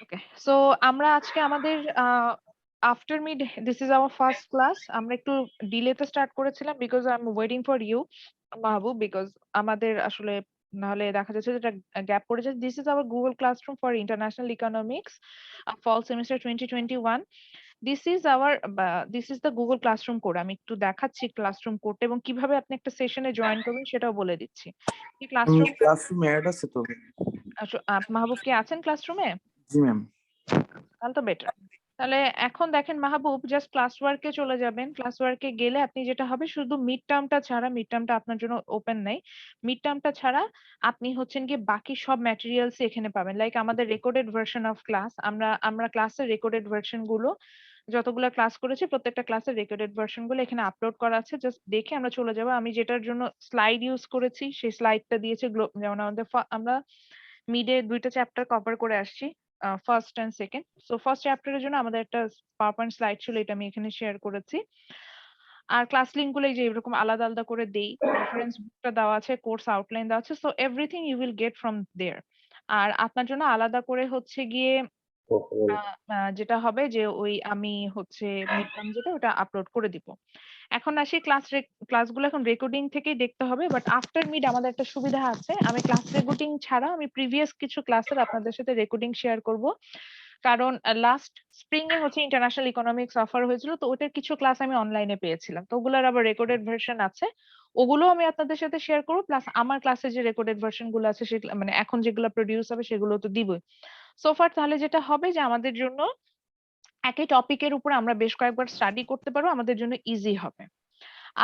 ওকে, so আমরা আজকে আমাদের after mid this is our first class. আমরা একটু ডিলেতে স্টার্ট করেছিলাম because I am waiting for you Mahbub, because আমাদের আসলে নাহলে দেখা যাচ্ছে যেটা গ্যাপ পড়ে যায়। This is our Google classroom for international economics fall semester 2021। This is the Google classroom code. আমি একটু দেখাচ্ছি ক্লাসরুম কোডটা এবং কিভাবে আপনি একটা সেশনে জয়েন করবেন সেটাও বলে দিচ্ছি। কি ক্লাসরুম ক্লাসরুমে অ্যাড আছে তো? মাহবুব কি আছেন ক্লাসরুমে? জি ম্যাম। তাহলে তো বেটার। তাহলে এখন দেখেন মাহবুব, জাস্ট ক্লাস ওয়ার্কে চলে যাবেন। ক্লাস ওয়ার্কে গেলে আপনি যেটা হবে, শুধু মিড টার্মটা ছাড়া, মিড টার্মটা আপনার জন্য ওপেন নাই, মিড টার্মটা ছাড়া আপনি হচ্ছেন কি বাকি সব ম্যাটেরিয়ালস এখানে পাবেন। লাইক আমাদের রেকর্ডেড ভার্সন অফ ক্লাস, আমরা ক্লাসের রেকর্ডেড ভার্সন গুলো যতগুলো ক্লাস করেছি প্রত্যেকটা ক্লাসের রেকর্ডেড ভার্সন গুলো এখানে আপলোড করা আছে। জাস্ট দেখে আমরা চলে যাবো। আমি যেটার জন্য স্লাইড ইউজ করেছি সেই স্লাইডটা দিয়েছে যেমন আমাদের আমরা মিডে দুইটা চ্যাপ্টার কভার করে আসছি, first and second. So first চ্যাপ্টারের জন্য আমাদের একটা পাওয়ার পয়েন্ট স্লাইড ছিল, এটা আমি এখানে শেয়ার করেছি। আর ক্লাস লিঙ্ক গুলো এই যে এরকম আলাদা আলাদা করে দেই, রেফারেন্স বুকটা দেওয়া আছে, কোর্স আউটলাইন দেওয়া আছে, so everything you will get from there. আর আপনার জন্য আলাদা করে হচ্ছে গিয়ে যেটা হবে যে ওই আমি হচ্ছে মিড টার্ম যেটা ওটা আপলোড করে দিব। এখন আসি ক্লাসগুলো এখন রেকর্ডিং থেকেই দেখতে হবে, বাট আফটার মিড আমাদের একটা সুবিধা আছে, আমি ক্লাস রেকর্ডিং ছাড়া আমি প্রিভিয়াস কিছু ক্লাসের আপনাদের সাথে রেকর্ডিং শেয়ার করব। কারণ লাস্ট স্প্রিং এ হচ্ছে ইন্টারন্যাশনাল ইকোনমিক্স অফার হয়েছিল, তো ওটার কিছু ক্লাস আমি অনলাইনে পেয়েছিলাম, তো ওগুলোর আবার রেকর্ডেড ভার্সন আছে, ওগুলো আমি আপনাদের সাথে শেয়ার করবো। প্লাস আমার ক্লাসে যে রেকর্ডেড ভার্সন গুলো আছে সেগুলো মানে এখন যেগুলো প্রডিউস হবে সেগুলো তো দিবই। সোফার তাহলে যেটা হবে যে আমাদের জন্য একই টপিকের উপর আমরা বেশ কয়েকবার স্টাডি করতে পারবো, আমাদের জন্য ইজি হবে।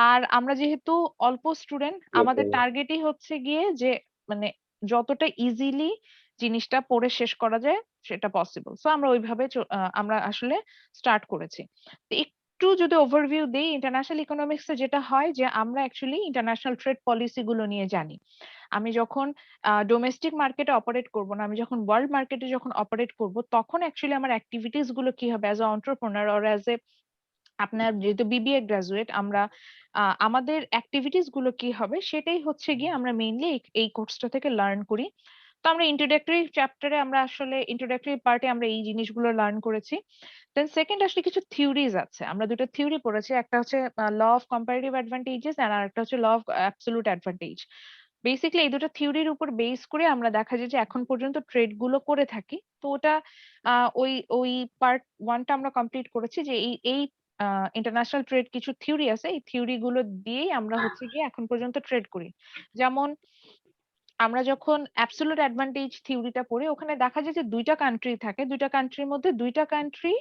আর আমরা যেহেতু অল্প স্টুডেন্ট, আমাদের টার্গেটই হচ্ছে গিয়ে যে মানে যতটা ইজিলি জিনিসটা পড়ে শেষ করা যায় সেটা পসিবল। সো আমরা ওইভাবে আমরা আসলে স্টার্ট করেছি। তো একটু যদি ওভারভিউ দিই, ইন্টারন্যাশনাল ইকোনমিক্সে যেটা হয় যে আমরা অ্যাকচুয়ালি ইন্টারন্যাশনাল ট্রেড পলিসি গুলো নিয়ে জানি। আমি যখন ডোমেস্টিক মার্কেটে অপারেট করব না, আমি যখন ওয়ার্ল্ড মার্কেটে যখন অপারেট করব, তখন অ্যাকচুয়ালি আমার অ্যাক্টিভিটিস গুলো কি হবে as a entrepreneur or as a, আপনার যেহেতু বিবিএ গ্রাজুয়েট, আমরা আমাদের অ্যাক্টিভিটিস গুলো কি হবে সেটাই হচ্ছে গিয়ে আমরা মেইনলি এই কোর্সটা থেকে লার্ন করি। তো আমরা ইন্ট্রোডাক্টরি চ্যাপ্টারে আমরা আসলে ইন্ট্রোডাক্টরি পার্টে আমরা এই জিনিসগুলো লার্ন করেছি। দেন সেকেন্ড আসলে কিছু থিওরিজ আছে, আমরা দুটো থিওরি পড়েছি, একটা হচ্ছে ল অফ কম্পারেটিভ অ্যাডভান্টেজেস আর একটা হচ্ছে law of absolute advantage. Basically এই দুটো থিওরির উপর বেস করে আমরা দেখা যায় যে এখন পর্যন্ত ট্রেড গুলো করে থাকি। তো ওটা ওই ওই পার্ট ওয়ানটা আমরা কমপ্লিট করেছি, যে এই ইন্টারন্যাশনাল ট্রেড কিছু থিওরি আছে, এই থিওরি গুলো দিয়েই আমরা হচ্ছে গিয়ে এখন পর্যন্ত ট্রেড করি। যেমন আমরা যখন অ্যাবসলিউট অ্যাডভান্টেজ থিওরিটা পড়ি, ওখানে দেখা যায় যে দুইটা কান্ট্রি থাকে, দুইটা কান্ট্রির মধ্যে দুইটা কান্ট্রি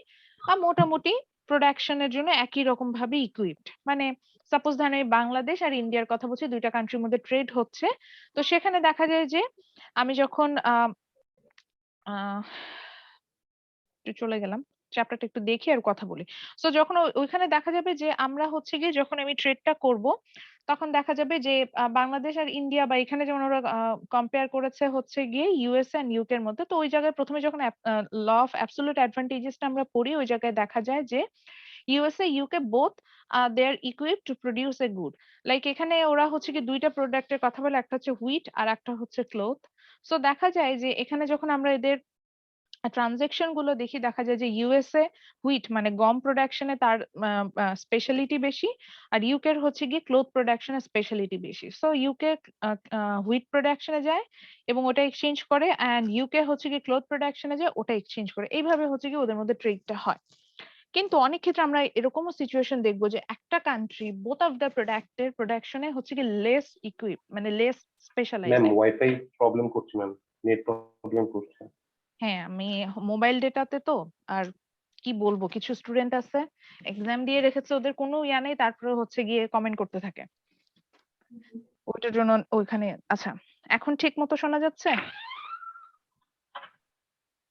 মোটামুটি প্রোডাকশনের জন্য একই রকম ভাবে ইকুইপড। মানে সাপোজ ধরেন আমি বাংলাদেশ আর ইন্ডিয়ার কথা বলছি, দুইটা কান্ট্রির মধ্যে ট্রেড হচ্ছে। তো সেখানে দেখা যায় যে আমি যখন আহ একটু চলে গেলাম, চ্যাপ্টারটা একটু দেখি আর কথা বলি। সো যখন ওইখানে দেখা যাবে যে আমরা হচ্ছে গিয়ে যখন আমি ট্রেডটা করব, তখন দেখা যাবে যে বাংলাদেশ আর ইন্ডিয়া বা এখানে যেমন ওরা কম্পেয়ার করেছে হচ্ছে গিয়ে ইউএসএ এন্ড ইউকে এর মধ্যে। তো ওই জায়গায় প্রথমে যখন ল অফ অ্যাবসলিউট অ্যাডভান্টেজেসটা আমরা পড়ি, ওই জায়গায় দেখা যায় যে USA UK both they are equipped to produce a good. Like এখানে ওরা হচ্ছে কি দুইটা প্রোডাক্টের কথা বলে, একটা হচ্ছে হুইট আর একটা হচ্ছে ক্লথ। সো দেখা যায় যে এখানে যখন আমরা এদের ট্রানজেকশন গুলো দেখি, দেখা যায় যে ইউএসএ হুইট মানে গম প্রোডাকশনে তার স্পেশালিটি বেশি, আর ইউকে হচ্ছে গিয়ে ক্লোথ প্রোডাকশনের স্পেশালিটি বেশি। সো ইউকে হুইট প্রোডাকশনে যায় এবং ওটা এক্সচেঞ্জ করে, অ্যান্ড ইউকে হচ্ছে গিয়ে ক্লোথ প্রোডাকশনে যায় ওটা এক্সচেঞ্জ করে। এইভাবে হচ্ছে গিয়ে ওদের মধ্যে ট্রেডটা হয়। কিন্তু অনেক ক্ষেত্রে আমরা এরকমও সিচুয়েশন দেখবো যে একটা কান্ট্রি বোথ অফ দ্য প্রোডাক্টের প্রোডাকশনে হচ্ছে কি লেস ইকুইপ মানে less ma'am specialized. Wifi problem করছে, ম্যাম নেট প্রবলেম করছে। হ্যাঁ, আমি মোবাইল ডেটাতে তো, আর কি বলবো, কিছু স্টুডেন্ট আছে এক্সাম দিয়ে রেখেছে, ওদের কোনো ইয়া নেই, তারপরে হচ্ছে গিয়ে কমেন্ট করতে থাকে ওইটার জন্য ওইখানে। আচ্ছা, এখন ঠিক মতো শোনা যাচ্ছে?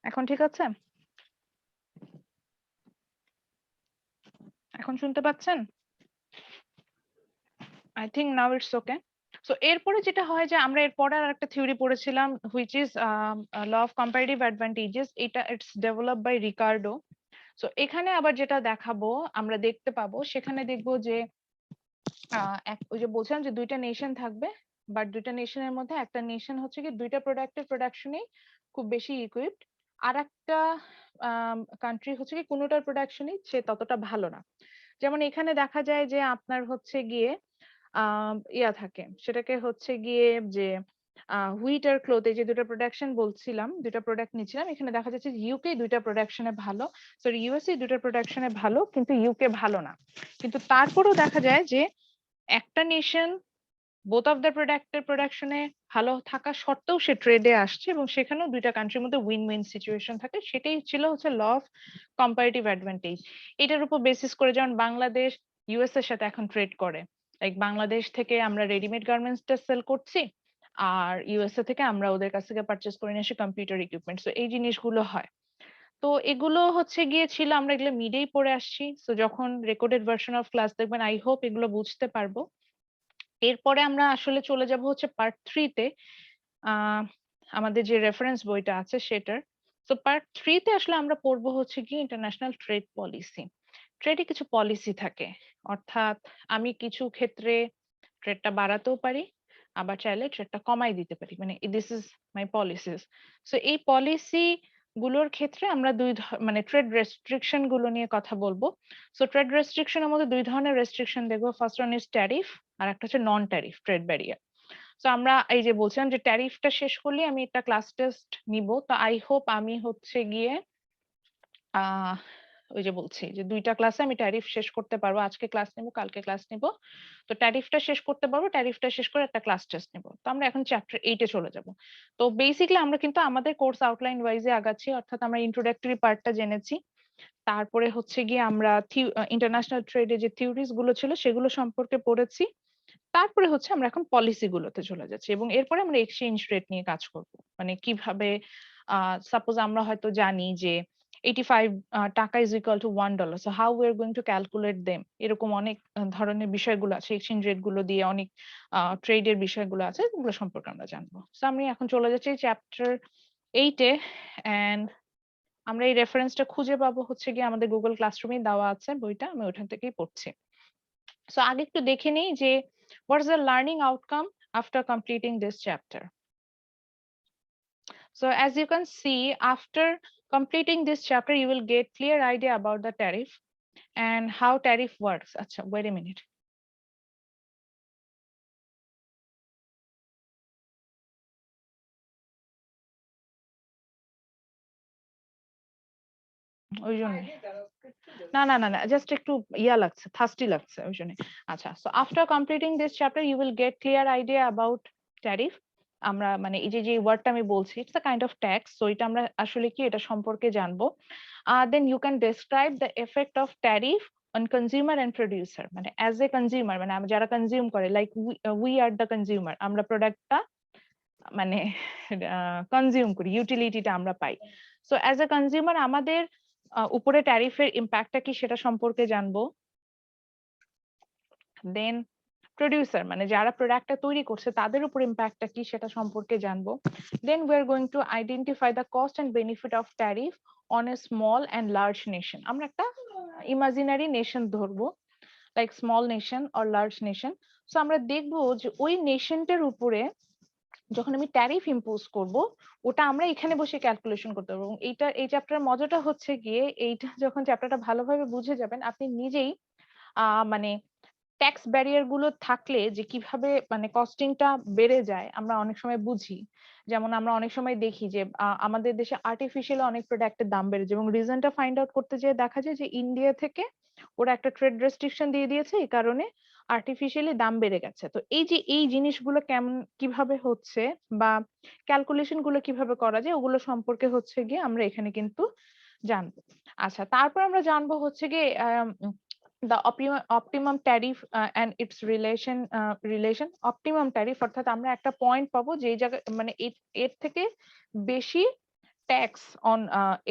এখন ঠিক আছে? এখন শুনতে পাচ্ছেন? I think now it's okay. So এরপরে যেটা হয় যে আমরা এরপরে আর একটা থিওরি পড়েছিলাম, which is law of comparative advantages. এটা it's develop by Ricardo. So এখানে আবার যেটা দেখাবো আমরা দেখতে পাবো, সেখানে দেখবো যে ওই যে বলছিলাম যে দুইটা নেশন থাকবে, বাট দুইটা নেশনের মধ্যে একটা নেশন হচ্ছে কি দুইটা প্রোডাক্টের প্রোডাকশনেই খুব বেশি ইকুইপড, আরেকটা কান্ট্রি হচ্ছে কি কোনোটার প্রোডাকশনই সে ততটা ভালো না। যেমন এখানে দেখা যায় যে আপনার হচ্ছে গিয়ে ইয়া থাকে। সেটাকে হচ্ছে গিয়ে যে হুইট আর ক্লথ এই যে ২ টা প্রোডাকশন বলছিলাম, ২ টা প্রোডাক্ট নিচ্ছিলাম। এখানে দেখা যাচ্ছে যে ইউকে ২ টা প্রোডাকশন এ ভালো। সরি ইউএসএ ২ টা প্রোডাকশন এ ভালো কিন্তু ইউকে ভালো না। কিন্তু তারপরেও দেখা যায় যে একটা নেশন বোথ অফ দ্য প্রোডাক্টের প্রোডাকশনে ভালো থাকা সত্ত্বেও সে ট্রেডে আসছে এবং সেখানেও ২ টা কান্ট্রির মধ্যে উইন উইন সিচুয়েশন থাকে। সেটাই ছিল হচ্ছে ল অফ কম্পারেটিভ অ্যাডভান্টেজ। এটার উপর বেসিস করে যেমন বাংলাদেশ ইউএস এর সাথে এখন ট্রেড করে। লাইক বাংলাদেশ থেকে আমরা রেডিমেড গার্মেন্টসটা সেল করছি। আর ইউএসএ থেকে আমরা ওদের কাছ থেকে পারচেজ করে নিয়ে আসি কম্পিউটার ইকুইপমেন্ট। সো এই জিনিসগুলো হয়। তো এগুলো হচ্ছে গিয়ে ছিল আমরা এগুলো মিডেই পড়ে আসছি। সো যখন রেকর্ডেড ভার্সন অফ ক্লাস দেখবেন আই হোপ এগুলো বুঝতে পারবো। এরপরে আমরা আসলে চলে যাব হচ্ছে পার্ট 3 তে। আহ আমাদের যে রেফারেন্স বইটা আছে সেটার। তো পার্ট 3 তে আসলে আমরা পড়বো হচ্ছে কি ইন্টারন্যাশনাল ট্রেড পলিসি। ট্রেডে কিছু পলিসি থাকে। অর্থাৎ আমি কিছু ক্ষেত্রে ট্রেডটা বাড়াতেও পারি, আবার চাইলে ট্রেডটা কমাই দিতে পারি। মানে this is my policies. So এই পলিসি গুলোর ক্ষেত্রে আমরা মানে ট্রেড রেস্ট্রিকশন গুলো নিয়ে কথা বলবো। সো ট্রেড রেস্ট্রিকশনের মধ্যে ২ ধরনের রেস্ট্রিকশন দেখবো। ফার্স্ট ওয়ান ইজ ট্যারিফ আর একটা হচ্ছে নন ট্যারিফ ট্রেড ব্যারিয়ার। তো আমরা এই যে বলছিলাম যে ট্যারিফটা শেষ করলে আমি একটা ক্লাস টেস্ট নিব। তো আই হোপ আমি হচ্ছে গিয়ে আহ ওই যে বলছি যে ২টা ক্লাসে আমি ট্যারিফ শেষ করতে পারবো। আজকে ক্লাস নিব, কালকে ক্লাস নিব। তো ট্যারিফটা শেষ করতে পারবো, ট্যারিফটা শেষ করে একটা ক্লাস টেস্ট নিব। তো আমরা এখন চ্যাপ্টার 8 এ চলে যাব। তো বেসিক্যালি আমরা কিন্তু আমাদের কোর্স আউটলাইন ওয়াইজে আগাচ্ছি। অর্থাৎ আমরা ইন্ট্রোডাক্টরি পার্টটা জেনেছি। তারপরে হচ্ছে গিয়ে আমরা ইন্টারন্যাশনাল ট্রেডে যে থিওরিজ গুলো ছিল সেগুলো সম্পর্কে পড়েছি। তারপরে হচ্ছে আমরা এখন পলিসি গুলোতে চলে যাচ্ছি এবং এরপরে আমরা এক্সচেঞ্জ রেট নিয়ে কাজ করব। মানে কিভাবে সাপোজ আমরা হয়তো জানি যে 85 টাকা is equal two $1, so how we are going to calculate them, এরকম অনেক ধরনের বিষয়গুলো আছে। এক্সচেঞ্জ রেট গুলো দিয়ে অনেক ট্রেডের বিষয়গুলো আছে, এগুলো সম্পর্কে আমরা জানবো। সো আমি এখন চলে যাচ্ছি চ্যাপ্টার 8 এ। এন্ড আমরা এই রেফারেন্সটা খুঁজে পাবো হচ্ছে গিয়ে আমাদের গুগল ক্লাসরুমেই দেওয়া আছে বইটা, আমি ওখান থেকেই পড়ছি। সো আগে একটু দেখে নিই যে what is the learning outcome after completing this chapter. So as you can see, after completing this chapter, you will get clear idea about the tariff and how tariff works. Acha, wait a minute. ওই জন্য না just একটু ইয়া লাগছে, thirsty লাগছে ওই জন্য। আচ্ছা, so after completing this chapter you will get clear idea about tariff. আমরা মানে এই যে ওয়ার্ডটা আমি বলছি it's a kind of tax. So এটা আমরা আসলে কি এটা সম্পর্কে জানবো। Then you can describe the effect of tariff on consumer and producer. মানে অ্যাজ এ কনজিউমার মানে যারা কনজিউম করে, like we are the consumer, আমরা প্রোডাক্টটা মানে কনজিউম করি, ইউটিলিটিটা আমরা পাই। সো অ্যাজ এ কনজিউমার আমাদের উপরে ট্যারিফের ইম্প্যাক্টটা কি সেটা সম্পর্কে জানবো। দেন প্রোডিউসার মানে যারা প্রোডাক্টটা তৈরি করছে তাদের উপর ইম্প্যাক্টটা কি সেটা সম্পর্কে জানবো। Then we are going to identify the cost and benefit of tariff on a small and large nation. আমরা একটা ইমাজিনারি নেশন ধরবো, like small nation or large nation. So আমরা দেখবো যে ওই নেশনটার উপরে যখন আমি ট্যারিফ ইম্পোজ করব, ওটা আমরা এখানে বসে ক্যালকুলেশন করতে পারবো। এবং এই চ্যাপ্টারের মজাটা হচ্ছে গিয়ে এইটা যখন চ্যাপ্টারটা ভালোভাবে বুঝে যাবেন আপনি নিজেই মানে ট্যাক্স ব্যারিয়ার গুলো থাকলে যে কিভাবে মানে কস্টিংটা বেড়ে যায় আমরা অনেক সময় বুঝি। যেমন আমরা অনেক সময় দেখি যে আমাদের দেশে আর্টিফিশিয়াল অনেক প্রোডাক্টের দাম বেড়ে যায় এবং রিজনটা ফাইন্ড আউট করতে যেয়ে দেখা যায় যে ইন্ডিয়া থেকে ওরা একটা ট্রেড রেস্ট্রিকশন দিয়ে দিয়েছে, এই কারণে আর্টিফিশিয়ালি দাম বেড়ে গেছে। তো এই যে এই জিনিসগুলো কেমন কিভাবে হচ্ছে বা ক্যালকুলেশন গুলো কিভাবে করা যায় ওগুলো সম্পর্কে হচ্ছে গিয়ে আমরা এখানে কিন্তু জানবো। আচ্ছা, তারপর আমরা জানবো হচ্ছে গিয়ে the optimum tariff and its relation optimum tariff, অর্থাৎ আমরা একটা পয়েন্ট পাবো যে এই জায়গায় মানে এর থেকে বেশি ট্যাক্স অন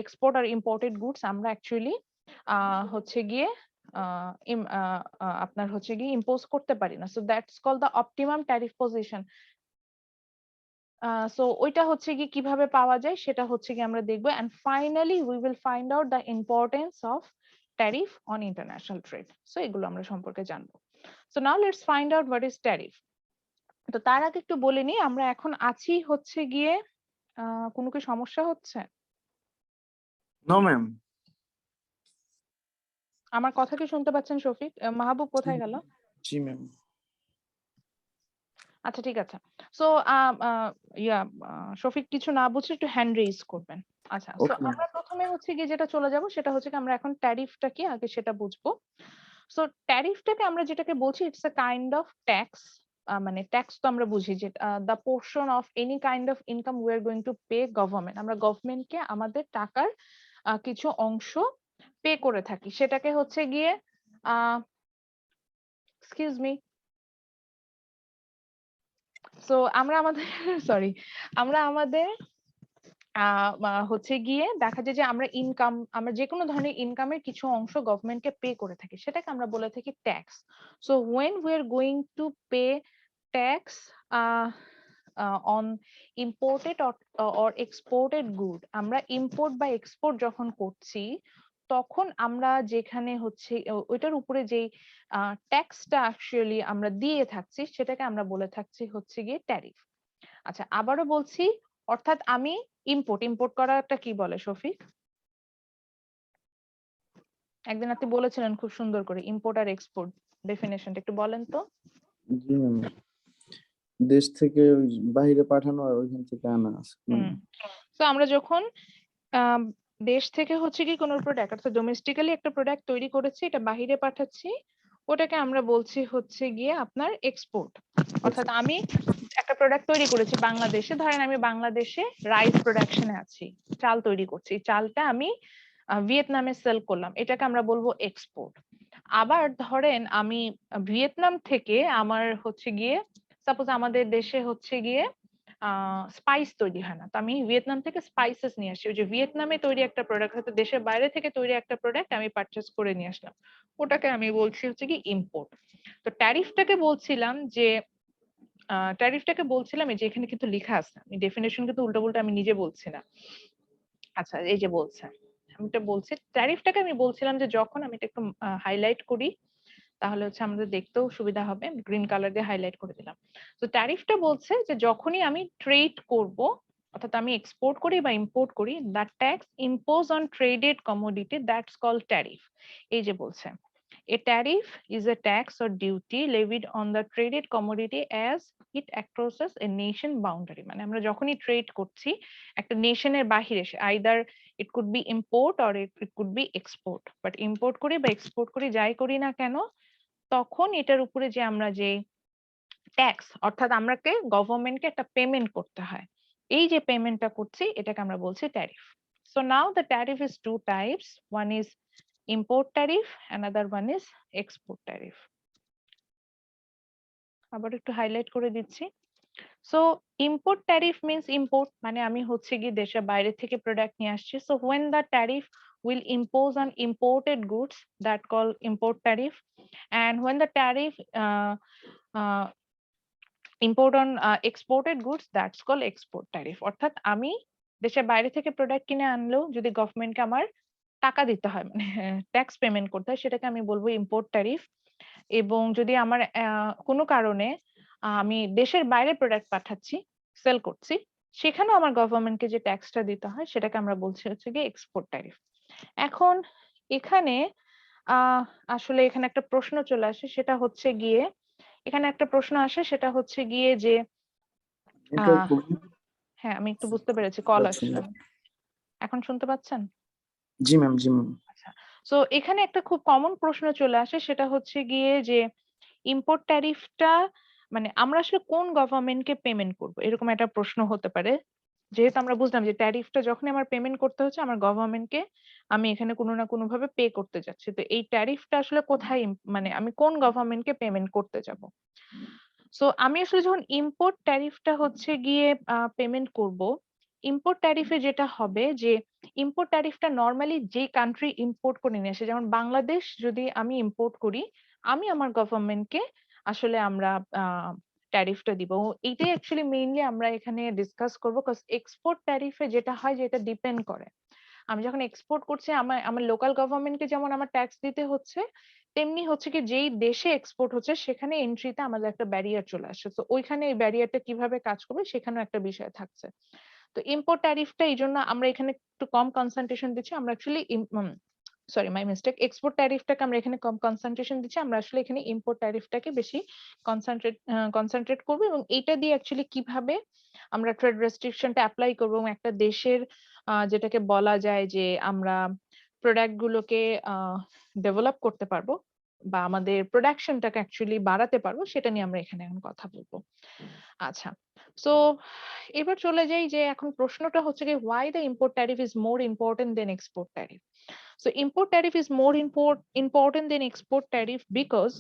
এক্সপোর্ট আর ইম্পোর্টেড গুডস আমরা অ্যাকচুয়ালি হচ্ছে গিয়ে আপনার হচ্ছে গিয়ে ইম্পোজ করতে পারি না। So that's call the optimum tariff position. So ওইটা হচ্ছে কি কিভাবে পাওয়া যায় সেটা হচ্ছে কি আমরা দেখবো। And finally we will find out the importance of tariff on international trade. So এগুলো আমরা সম্পর্কে জানবো। So now let's find out what is tariff. তো তার আগে একটু বলে নিই আমরা এখন আছি হচ্ছে গিয়ে কোনো কি সমস্যা হচ্ছে? No ma'am. আমার কথা কি শুনতে পাচ্ছেন শফিক? মাহবুব কোথায় গেল? জি ম্যাম। আচ্ছা ঠিক আছে। সো শফিক কিছু না বুঝলে একটু হ্যান্ড রেইজ করবেন। আচ্ছা, সো ওকে ম্যাম। আমরা প্রথমে হচ্ছে গিয়ে যেটা চলে যাব সেটা হচ্ছে কি আমরা এখন ট্যারিফটা কি আগে সেটা বুঝবো। সো ট্যারিফটাকে আমরা যেটাকে বলছি it's a kind of tax. মানে ট্যাক্স তো আমরা বুঝি যে the portion of any kind of income we are going to pay government. আমরা গভর্নমেন্টকে আমাদের টাকার কিছু অংশ পে করে থাকি। সেটাকে হচ্ছে গিয়ে এক্সকিউজ মি। সো আমরা আমাদের সরি আমরা আমাদের হচ্ছে গিয়ে দেখা যায় যে আমরা যে কোনো ধরনের ইনকামের কিছু অংশ গভর্নমেন্টকে পে করে থাকি, সেটাকে আমরা বলে থাকি tax. So when we are going to pay tax on imported or exported good, আমরা ইম্পোর্ট বা এক্সপোর্ট যখন করছি তখন আমরা যেখানে হচ্ছে ওইটার উপরে যেই ট্যাক্সটা অ্যাকচুয়ালি আমরা দিয়ে থাকছি সেটাকে আমরা বলে থাকছি হচ্ছে গিয়ে ট্যারিফ। আচ্ছা, আবারও বলছি, অর্থাৎ আমি ইম্পোর্ট করাটা কি বলে শফিক? একদিন আপনি বলেছিলেন খুব সুন্দর করে ইম্পোর্ট আর এক্সপোর্ট ডেফিনেশনটা একটু বলেন তো। জি ম্যাম, দেশ থেকে বাইরে পাঠানো আর ওইখান থেকে আনা আছে। তো আমরা যখন দেশ থেকে হচ্ছে কি কোনো প্রোডাক্ট অর্থাৎ ডোমেস্টিক্যালি একটা প্রোডাক্ট তৈরি করেছি, এটা বাহিরে পাঠাচ্ছি, ওটাকে আমরা বলছি হচ্ছে গিয়ে আপনার এক্সপোর্ট। অর্থাৎ আমি একটা প্রোডাক্ট তৈরি করেছি বাংলাদেশে, ধরেন আমি বাংলাদেশে রাইস প্রোডাকশনে আছি, চাল তৈরি করছি, চালটা আমি ভিয়েতনামে সেল করলাম, এটাকে আমরা বলবো এক্সপোর্ট। আবার ধরেন আমি ভিয়েতনাম থেকে আমার হচ্ছে গিয়ে সাপোজ আমাদের দেশে হচ্ছে গিয়ে স্পাইস তৈরি হয় না, তো আমি ভিয়েতনাম থেকে স্পাইসেস নিয়ে আসি, ওই যে ভিয়েতনামে তৈরি একটা প্রোডাক্ট হয়তো দেশের বাইরে থেকে তৈরি একটা প্রোডাক্ট আমি পারচেস করে নিয়ে আসলাম, ওটাকে আমি বলছি হচ্ছে কি ইম্পোর্ট। তো ট্যারিফটাকে বলছিলাম যে এই যে এখানে কিন্তু লেখা আছে, আমি ডেফিনেশন কিন্তু উল্টো পুল্টো আমি নিজে বলছি না। আচ্ছা এই যে বলছে, আমি এটা বলছি ট্যারিফটাকে আমি বলছিলাম যে যখন আমি এটা একটু হাইলাইট করি তাহলে হচ্ছে আমাদের দেখতেও সুবিধা হবে, গ্রিন কালার দিয়ে হাইলাইট করে দিলাম। তো ট্যারিফটা বলছে যে যখনই আমি ট্রেড করব, অর্থাৎ আমি এক্সপোর্ট করি বা ইম্পোর্ট করি, the tax impose on traded commodity that's called tariff. এই যে বলছে a tariff is a tax or duty levied on the traded commodity as it crosses a nation boundary। মানে আমরা যখনই ট্রেড করছি একটা নেশনের বাহিরে, either it could be import or it could be export, but import করি বা export করি যাই করি না কেন, তখন এটার উপরে যে আমরা যে ট্যাক্স অর্থাৎ আমরাকে গভর্নমেন্টকে একটা পেমেন্ট করতে হয়, এই যে পেমেন্টটা করছি এটাকে আমরা বলছি tariff. So now the tariff is two types, one is import tariff, another one is export tariff। আবার একটু হাইলাইট করে দিচ্ছি। So import tariff means import, মানে আমি হচ্ছে গিয়ে দেশের বাইরে থেকে প্রোডাক্ট নিয়ে আসছি। So when the tariff will impose on imported goods that call import tariff, and when the tariff uh, import on exported goods that's called export tariff। অর্থাৎ আমি দেশের বাইরে থেকে প্রোডাক্ট কিনে আনলেও যদি গভর্নমেন্টকে আমার টাকা দিতে হয়, মানে ট্যাক্স পেমেন্ট করতে হয়, সেটাকে আমি বলবো ইম্পোর্ট ট্যারিফ। এবং যদি আমার কোনো কারণে আমি দেশের বাইরে প্রোডাক্ট পাঠাচ্ছি, সেল করছি, সেখানেও আমার গভর্নমেন্টকে যে ট্যাক্সটা দিতে হয় সেটাকে আমরা বলছি হচ্ছে গিয়ে এক্সপোর্ট ট্যারিফ। এখন এখানে আসলে এখানে একটা প্রশ্ন চলে আসে, সেটা হচ্ছে গিয়ে এখানে একটা প্রশ্ন আসে সেটা হচ্ছে গিয়ে যে হ্যাঁ আমি একটু বুঝতে পেরেছি, কল আসছে। এখন শুনতে পাচ্ছেন? জি ম্যাম, জি ম্যাম। আচ্ছা, সো এখানে একটা খুব কমন প্রশ্ন চলে আসে, সেটা হচ্ছে গিয়ে যে ইম্পোর্ট ট্যারিফটা মানে আমরা আসলে কোন গভর্নমেন্টকে পেমেন্ট করব, এরকম একটা প্রশ্ন হতে পারে। যেহেতু আমরা বুঝলাম যে ট্যারিফটা যখন আমার পেমেন্ট করতে হচ্ছে আমার গভর্নমেন্টকে, আমি এখানে কোনো না কোনো ভাবে পে করতে যাচ্ছি, তো এই ট্যারিফটা আসলে কোথায় মানে আমি কোন গভর্নমেন্টকে পেমেন্ট করতে যাব। সো আমি আসলে যখন ইম্পোর্ট ট্যারিফটা হচ্ছে গিয়ে পেমেন্ট করব, ইম্পোর্ট ট্যারিফে যেটা হবে যে ইম্পোর্ট ট্যারিফটা নরমালি যে কান্ট্রি ইম্পোর্ট করে নিয়ে আসে, যেমন বাংলাদেশ যদি আমি ইম্পোর্ট করি, আমি আমার গভর্নমেন্টকে আসলে আমরা ট্যারিফটা দিব। এইটাই অ্যাকচুয়ালি মেইনলি আমরা এখানে ডিসকাস করবো, কজ এক্সপোর্ট ট্যারিফে যেটা হয় যে এটা ডিপেন্ড করে, আমি যখন এক্সপোর্ট করছি আমার আমার লোকাল গভর্নমেন্টকে যেমন আমার ট্যাক্স দিতে হচ্ছে, তেমনি হচ্ছে কি যেই দেশে এক্সপোর্ট হচ্ছে সেখানে এন্ট্রিতে আমাদের একটা ব্যারিয়ার চলে আসে, তো ওইখানে এই ব্যারিয়ারটা কিভাবে কাজ করবে সেখানেও একটা বিষয় থাকছে। তো ইম্পোর্ট ট্যারিফটা এই জন্য আমরা এখানে একটু কম কনসেন্ট্রেশন দিচ্ছি। আমরা actually sorry my mistake, export ট্যারিফটাকে আমরা এখানে কম কনসেন্ট্রেশন দিচ্ছি। আমরা আসলে এখানে ইম্পোর্ট ট্যারিফটাকে বেশি কনসেন্ট্রেট করবো, এবং এইটা দিয়ে অ্যাকচুয়ালি কিভাবে আমরা ট্রেড রেস্ট্রিকশনটা অ্যাপ্লাই করবো এবং একটা দেশের যেটাকে বলা যায় যে আমরা প্রোডাক্ট গুলোকে ডেভেলপ করতে পারবো বা আমাদের প্রোডাকশনটাকে অ্যাকচুয়ালি বাড়াতে পারবো, সেটা নিয়ে আমরা এখানে এখন কথা বলবো। আচ্ছা, সো এবার চলে যাই যে এখন প্রশ্নটা হচ্ছে যে why the import tariff is more important than export tariff. So import tariff is more important than export tariff because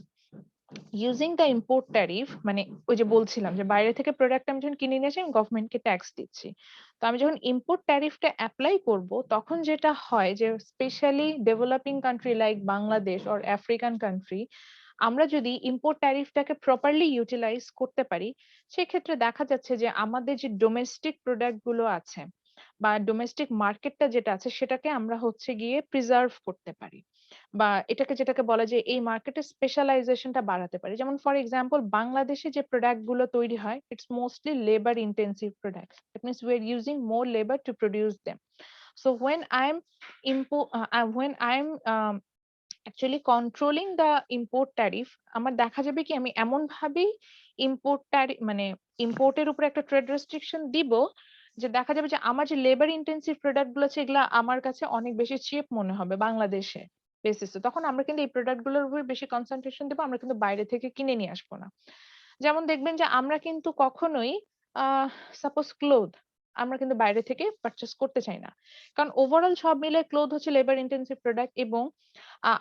using the import tariff, মানে ওই যে বলছিলাম যে বাইরে থেকে প্রোডাক্ট আমি যখন কিনে নিয়ে আসি আমি গভর্নমেন্টকে ট্যাক্স দিচ্ছি, তো আমি যখন ইম্পোর্ট ট্যারিফটা অ্যাপ্লাই করব তখন যেটা হয় যে specially developing country like Bangladesh or African country, আমরা যদি ইম্পোর্ট ট্যারিফটাকে প্রপারলি ইউটিলাইজ করতে পারি, সেক্ষেত্রে দেখা যাচ্ছে যে আমাদের যে ডোমেস্টিক প্রোডাক্ট গুলো আছে বা ডোমেস্টিক মার্কেটটা যেটা আছে সেটাকে আমরা হচ্ছে গিয়ে প্রিজার্ভ করতে পারি, বা এটাকে যেটাকে বলা যায় এই মার্কেটের স্পেশালাইজেশনটা বাড়াতে পারি। যেমন ফর এক্সাম্পল বাংলাদেশে যে প্রোডাক্ট গুলো তৈরি হয়, it's mostly labour intensive product, that means we are using more labour to produce them. So when I'm actually controlling the import tariff, আমার দেখা যাবে কি আমি এমন ভাবেই ইম্পোর্ট ট্যারিফ মানে ইম্পোর্টের উপর একটা ট্রেড রেস্ট্রিকশন দিব যে দেখা যাবে যে আমার যে লেবার ইন্টেন্সিভ প্রোডাক্ট গুলো আছে এগুলা আমার কাছে অনেক বেশি চিপ মনে হবে বাংলাদেশে বেসিসে, তখন আমরা কিন্তু এই প্রোডাক্ট গুলোর উপর বেশি কনসেন্ট্রেশন দেবো, আমরা কিন্তু বাইরে থেকে কিনে নিয়ে আসবো না। যেমন দেখবেন যে আমরা কিন্তু কখনোই সাপোজ ক্লোথ আমরা কিন্তু বাইরে থেকে পারচেস করতে চাই না, কারণ ওভারঅল সব মিলে ক্লোথ হচ্ছে লেবার ইন্টেন্সিভ প্রোডাক্ট, এবং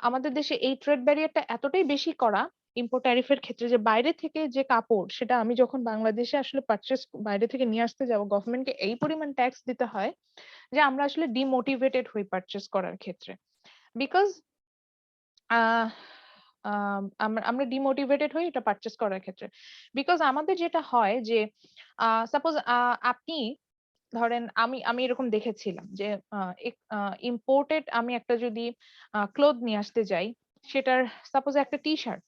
আমাদের দেশে এই ট্রেড ব্যারিয়ারটা এতটাই বেশি করা ইম্পোর্ট ট্যারিফের ক্ষেত্রে যে বাইরে থেকে যে কাপড় সেটা আমি যখন বাংলাদেশে আসলে পারচেস বাইরে থেকে নিয়ে আসতে যাব গভর্নমেন্টকে এই পরিমাণ ট্যাক্স দিতে হয় যে আমরা আসলে ডিমোটিভেটেড হই পারচেস করার ক্ষেত্রে, বিকজ আমরা ডিমোটিভেটেড হই এটা পারচেস করার ক্ষেত্রে। বিকজ আমাদের যেটা হয় যে সাপোজ আপনি ধরেন আমি আমি এরকম দেখেছিলাম যে ইম্পোর্টেড আমি একটা যদি ক্লোথ নিয়ে আসতে যাই, সেটার সাপোজ একটা টি শার্ট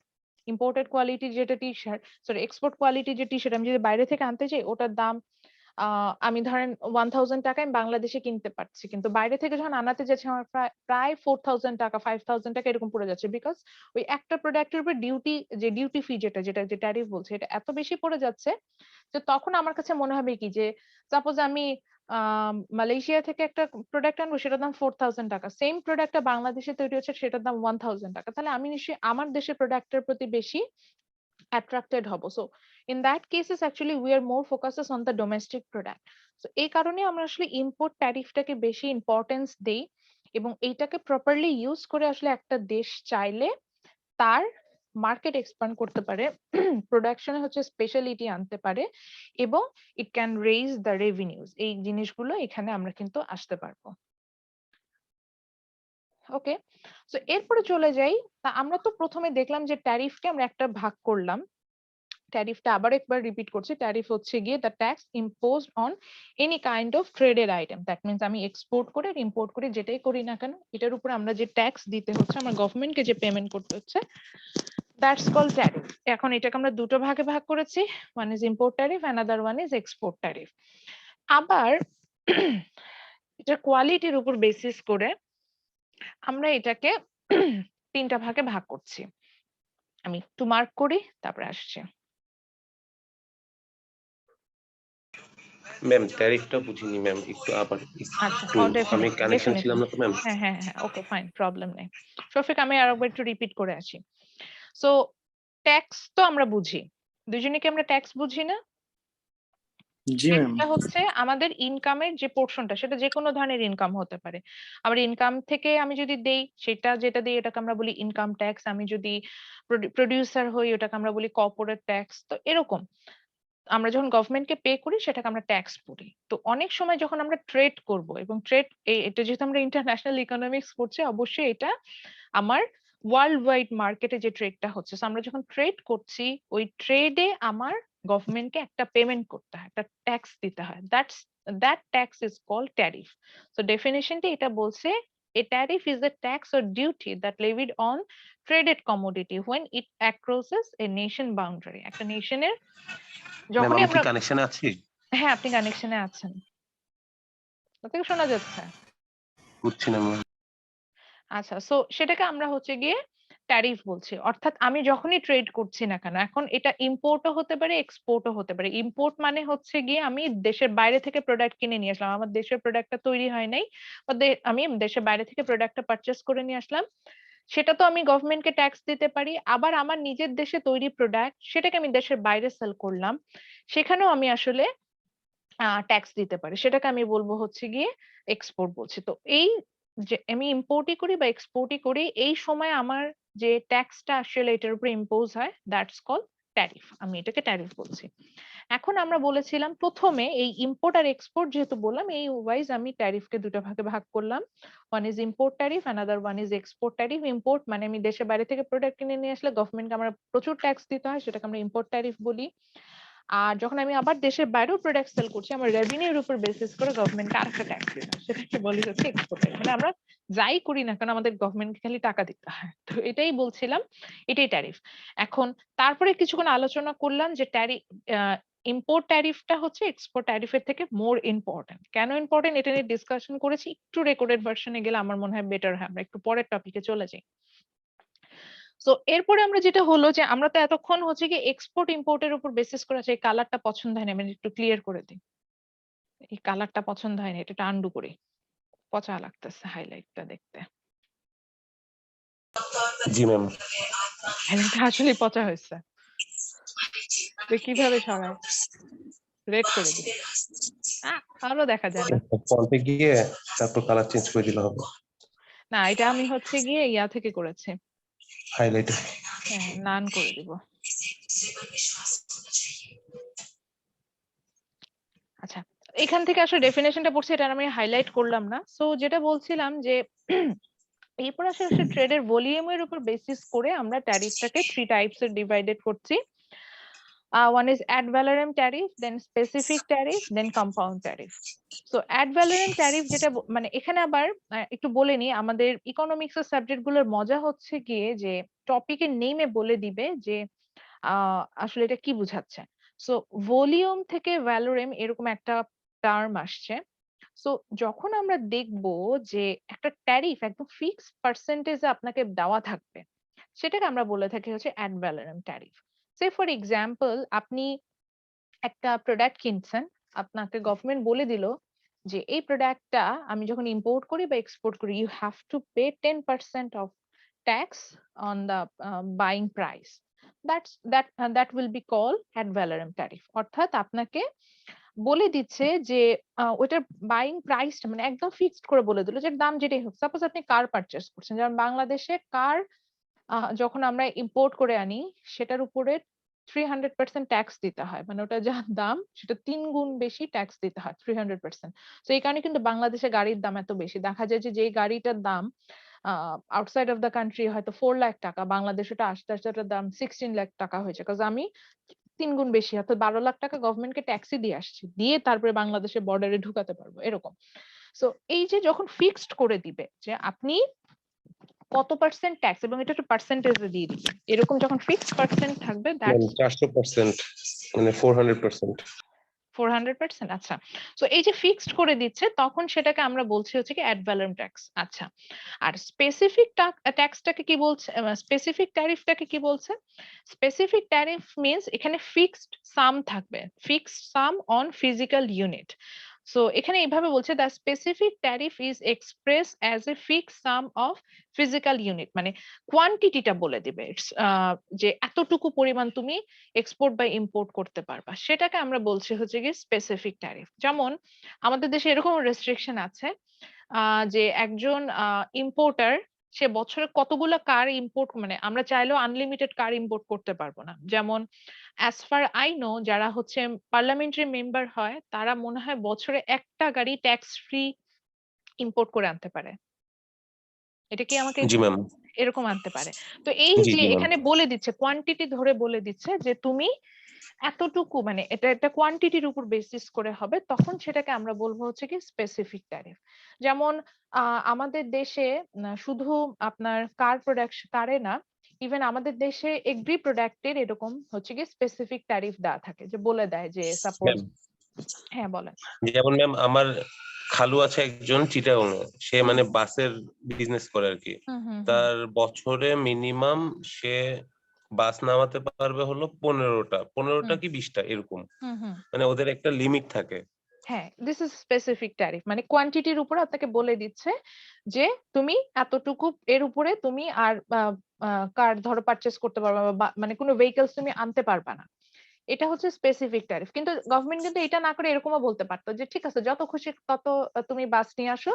ইম্পোর্টেড কোয়ালিটি যেটা T shirt sorry export quality যে টি শার্ট আমি যদি বাইরে থেকে আনতে চাই ওটার দাম আমি ধরেন 1000 টাকায় আমি বাংলাদেশে কিনতে পারছি, কিন্তু বাইরে থেকে যখন আনাতে যাচ্ছি আমার প্রায় 4000 টাকা 5000 টাকা এরকম পড়ে যাচ্ছে, বিকজ ওই একটা প্রোডাক্টের উপর ডিউটি ফি যেটা যে ট্যারিফ বলছে এটা এত বেশি পড়ে যাচ্ছে যে তখন আমার কাছে মনে হবে কি যে সাপোজ আমি মালয়েশিয়া থেকে একটা প্রোডাক্ট আনবো সেটার দাম 4000 টাকা, সেম প্রোডাক্টটা বাংলাদেশে তৈরি হচ্ছে সেটার দাম 1000 টাকা, তাহলে আমি নিশ্চয়ই আমার দেশের প্রোডাক্টের প্রতি বেশি attracted হব। So in that cases actually we are more focuses on the domestic product. So এই কারণে আমরা আসলে ইম্পোর্ট ট্যারিফটাকে বেশি ইম্পর্টেন্স দেই, এবং এইটাকে প্রপারলি ইউজ করে আসলে একটা দেশ চাইলে তার মার্কেট এক্সপ্যান্ড করতে পারে, প্রোডাকশনে হচ্ছে স্পেশালিটি আনতে পারে, এবং it can raise the revenues. এই জিনিসগুলো এখানে আমরা কিন্তু আসতে পারবো। ওকে, সো এরপরে চলে যাই। তা আমরা তো প্রথমে দেখলাম যে ট্যারিফকে আমরা একটা ভাগ করলাম, ট্যারিফটা আবার একবার রিপিট করছি, ট্যারিফ হচ্ছে গিয়ে the tax imposed on any kind of traded item, that means আমি এক্সপোর্ট করে ইম্পোর্ট করে যেটাই করি না কেন এটার উপর আমরা যে ট্যাক্স দিতে হচ্ছে আমার গভর্নমেন্টকে যে পেমেন্ট করতে হচ্ছে, দ্যাটস কল্ড ট্যারিফ। এখন এটাকে আমরা দুটো ভাগে ভাগ করেছি, one is import tariff another one is export tariff. আবার এটা কোয়ালিটির উপর বেসিস করে আমরা এটাকে তিনটা ভাগে ভাগ করছি। আমি একটু মার্ক করি তারপরে আসছি। ম্যাম ট্যারিফটা বুঝিনি ম্যাম, একটু আবার আচ্ছা, একটু আমি কানেকশন ডেফিনেটলি ছিলাম না তো ম্যাম। হ্যাঁ, ওকে ফাইন, প্রবলেম নেই। শফিক আমি আরেকবার একটু রিপিট করে আসি। সো ট্যাক্স তো আমরা বুঝি, দুজনে কি আমরা ট্যাক্স বুঝি না? জি ম্যাম। ট্যাক্সটা হচ্ছে আমাদের ইনকামের যে পোর্শনটা, সেটা যে কোনো ধরনের ইনকাম হতে পারে। আবার ইনকাম থেকে আমি যদি দেই সেটা যেটা দিই এটাকে আমরা বলি ইনকাম ট্যাক্স, আমি যদি প্রোডিউসার হই ওটাকে আমরা বলি কর্পোরেট ট্যাক্স। তো এরকম আমরা যখন গভর্নমেন্টকে পে করি সেটাকে আমরা ট্যাক্স বলি। তো অনেক সময় যখন আমরা ট্রেড করব, এবং ট্রেড এটা যেহেতু আমরা ইন্টারন্যাশনাল ইকোনমিক্স পড়ছি, অবশ্যই এটা আমার ওয়ার্ল্ড ওয়াইড মার্কেটে যে ট্রেডটা হচ্ছে, আমরা যখন ট্রেড করছি ওই ট্রেডে আমার গভর্নমেন্টকে একটা পেমেন্ট করতে হয়, একটা ট্যাক্স দিতে হয়, that tax is called tariff. So ডেফিনেশনটি এটা বলছে a tariff is a tax or duty that levied on traded commodity when it crosses a nation boundary. একটা নেশনের ম্যাম যখনই আমি কি আমরা কানেকশনে আছি? হ্যাঁ, আপনি কানেকশনে আছেন। থেকে শোনা যাচ্ছে? বুঝছি না ম্যাম। আচ্ছা, সো সেটাকে আমরা হচ্ছে গিয়ে ট্যারিফ বলছি। অর্থাৎ আমি যখনই ট্রেড করছি না কেন, এখন এটা ইম্পোর্টও হতে পারে, এক্সপোর্টও হতে পারে। ইম্পোর্ট মানে হচ্ছে গিয়ে আমি দেশের বাইরে থেকে প্রোডাক্ট কিনে নিয়ে আসলাম। আমার দেশের প্রোডাক্টটা তৈরি হয় নাই। বা আমি দেশের বাইরে থেকে প্রোডাক্টটা পারচেজ করে নিয়ে আসলাম। সেটা তো আমি গভর্নমেন্টকে ট্যাক্স দিতে পারি। আবার আমার নিজের দেশে তৈরি প্রোডাক্ট, সেটাকে আমি দেশের বাইরে সেল করলাম। সেখানেও আমি আসলে ট্যাক্স দিতে পারি। সেটাকে আমি বলবো হচ্ছে গিয়ে এক্সপোর্ট বলছি। তো এই যে আমি ইম্পোর্টই করি বা এক্সপোর্টই করি, এই সময় আমার যে ট্যাক্সটা আসলে এটার উপরে ইম্পোজ হয়, দ্যাটস কল্ড ট্যারিফ। আমি এটাকে ট্যারিফ বলছি। এখন আমরা বলেছিলাম প্রথমে এই ইম্পোর্ট আর এক্সপোর্ট যেহেতু বললাম, এই ওয়াইজ আমি ট্যারিফকে দুটো ভাগে ভাগ করলাম। One is import tariff, another one is export tariff. Import মানে আমি দেশের বাইরে থেকে প্রোডাক্ট কিনে নিয়ে আসলে গভর্নমেন্টকে আমার প্রচুর ট্যাক্স দিতে হয়, সেটাকে আমরা ইম্পোর্ট ট্যারিফ বলি। আর যখন আমি আবার দেশের বাইরেও প্রোডাক্ট সেল করছি, আমার রেভিনিউর উপর বেসিস করে গভর্নমেন্টকে আরেকটা ট্যাক্স দিতে হয়, সেটাকে বলি হচ্ছে এক্সপোর্ট ট্যারিফ। মানে আমরা যাই করি না কেন আমাদের গভর্নমেন্টকে খালি টাকা দিতে হয়। তো এটাই বলছিলাম, এটাই ট্যারিফ। এখন তারপরে কিছুক্ষণ আলোচনা করলাম যে ইম্পোর্ট ট্যারিফটা হচ্ছে এক্সপোর্ট ট্যারিফের থেকে মোর ইম্পর্টেন্ট। কেন ইম্পর্টেন্ট এটা নিয়ে ডিসকাশন করেছি, একটু রেকর্ডেড ভার্সনে গেলে আমার মনে হয় বেটার হয়। আমরা একটু পরের টপিকে চলে যাই। সো এরপরে আমরা যেটা হলো যে আমরা তো এতক্ষণ হচ্ছে কি এক্সপোর্ট ইম্পোর্টের উপর বেসিস করে আছে। এই কালারটা পছন্দ হয় না, আমি একটু ক্লিয়ার করে দিই। এই কালারটা পছন্দ হয় না, এটা আন্ডু করি। পচা লাগতেছে হাইলাইটটা দেখতে। জি ম্যাম। হাইলাইটটা আসলে পচা হয়েছে। তো কিভাবে সরায়? রেড করে দিই। আরো দেখা যায় না। ফন্টে গিয়ে তারপর কালার চেঞ্জ করে দিলে হবে। না, এটা আমি হচ্ছে গিয়ে ইয়া থেকে করেছি। হাইলাইট। হ্যাঁ, নান করে দিব। আচ্ছা, এখান থেকে আসলে ডেফিনেশনটা পড়ছি, এটা আমি হাইলাইট করলাম না। সো যেটা বলছিলাম যে এরপর আসলে ট্রেডের ভলিউমের উপর বেসিস করে আমরা ট্যারিফটাকে 3 টাইপস এর ডিভাইডেড করছি। One is ad valorem tariff, then specific tariff, then compound tariff. So ad valorem tariff যেটা মানে এখানে আবার একটু বলে নিই, আমাদের ইকোনমিক্স এর সাবজেক্ট গুলোর মজা হচ্ছে গিয়ে যে টপিকের নেমে বলে দিবে যে আসলে এটা কি বোঝাচ্ছে। সো ভলিউম থেকে ভ্যালোরেম এরকম একটা টার্ম আসছে। সো যখন আমরা দেখব যে একটা ট্যারিফ একদম ফিক্সড পার্সেন্টেজে আপনাকে দেওয়া থাকবে, সেটাকে আমরা বলে থাকি হচ্ছে ad valorem tariff. Say for example, আপনি একটা প্রোডাক্ট কিনছেন, আপনাকে গভর্নমেন্ট বলে দিল যে এই প্রোডাক্টটা আমি যখন ইম্পোর্ট করি বা এক্সপোর্ট করি, you have to pay 10% of tax on the buying price. That will be call ad valorem tariff. অর্থাৎ আপনাকে বলে দিচ্ছে যে ওইটার বাইং প্রাইসটা মানে একদম ফিক্সড করে বলে দিল যে দাম যেটাই হোক। সাপোজ আপনি কার পারচেস করছেন, যেমন বাংলাদেশে কার যখন আমরা ইম্পোর্ট করে আনি, সেটার উপরে 300% ট্যাক্স দিতে হয়। মানে ওটা যা দাম সেটা 3 গুণ বেশি ট্যাক্স দিতে হয়, 300%। তো এই কারণে কিন্তু বাংলাদেশে গাড়ির দাম এত বেশি। দেখা যায় যে যেই গাড়িটার দাম আউটসাইড অফ দ্য কান্ট্রি হয়তো 4 লাখ টাকা, বাংলাদেশে ওটা আস্তে আস্তে ওটার দাম 16 লাখ টাকা হয়েছে। কারণ আমি 3 গুণ বেশি, অর্থাৎ 12 লাখ টাকা গভর্নমেন্টকে ট্যাক্সই দিয়ে আসছি, দিয়ে তারপরে বাংলাদেশের বর্ডারে ঢুকাতে পারবো এরকম। সো এই যে যখন ফিক্সড করে দিবে যে আপনি কত পার্সেন্ট ট্যাক্স, এবং এটা একটা পার্সেন্টেজে দিয়ে দিবে, এরকম যখন ফিক্সড পার্সেন্ট থাকবে, দ্যাটস 400%, মানে 400%। 400%। আচ্ছা, সো এই যে ফিক্সড করে দিচ্ছে, তখন সেটাকে আমরা বলছি হচ্ছে কি অ্যাড ভ্যালোরেম ট্যাক্স। আচ্ছা, আর স্পেসিফিক ট্যাক্সটাকে কি বলছে, স্পেসিফিক ট্যারিফটাকে কি বলছে? স্পেসিফিক ট্যারিফ মিন্স এখানে ফিক্সড সাম থাকবে, fixed some on physical unit. So এখানে এইভাবে বলছে, the specific tariff is express as a fixed some of physical unit. মানে কোয়ান্টিটিটা বলে দিবে, যে এতটুকু পরিমাণ তুমি এক্সপোর্ট বা ইম্পোর্ট করতে পারবা, সেটাকে আমরা বলছি হচ্ছে কি স্পেসিফিক ট্যারিফ। যেমন আমাদের দেশে এরকম রেস্ট্রিকশন আছে যে একজন ইম্পোর্টার, সে বছরে কতগুলো কার ইম্পোর্ট, মানে আমরা চাইলেও আনলিমিটেড কার ইম্পোর্ট করতে পারবো না। যেমন অ্যাজ ফার আই নো, যারা হচ্ছে পার্লামেন্টারি মেম্বার হয়, তারা মনে হয় বছরে একটা গাড়ি ট্যাক্স ফ্রি ইম্পোর্ট করে আনতে পারে। এটা কি আমাকে জি ম্যাম। এরকম আনতে পারে। তো এই জি যে জি ম্যাম। এখানে বলে দিচ্ছে, কোয়ান্টিটি ধরে বলে দিচ্ছে যে তুমি এতটুকু, মানে এটা একটা কোয়ান্টিটির উপর বেসিস করে হবে, তখন সেটাকে আমরা বলবো হচ্ছে কি স্পেসিফিক ট্যারিফ। যেমন আমাদের দেশে শুধু আপনার কার প্রোডাকশন, কারে না, ইভেন আমাদের দেশে এগ্রি প্রোডাক্টের এরকম হচ্ছে কি স্পেসিফিক ট্যারিফ দেওয়া থাকে, যে বলে দেয় যে সাপোজ। ম্যাম, হ্যাঁ বলেন। যেমন ম্যাম আমার খালু আছে একজন চিটাগং এ, সে মানে বাসের বিজনেস করে আর কি। তার বছরে মিনিমাম সে বাস নামাতে পারবে হলো 15টা কি 20টা এরকম, মানে ওদের একটা লিমিট থাকে। হ্যাঁ, দিস ইজ স্পেসিফিক ট্যারিফ, মানে কোয়ান্টিটির উপর আপনাকে বলে দিচ্ছে যে তুমি এতটুকু এর উপরে তুমি আর কার ধরো পারচেস করতে পারবা বা মানে কোনো ভেহিকলস তুমি আনতে পারবা না। এটা হচ্ছে স্পেসিফিক ট্যারিফ। কিন্তু গভর্নমেন্ট কিন্তু এটা না করে এরকমও বলতে পারতো যে ঠিক আছে যত খুশি তত তুমি বাস নিয়ে আসো,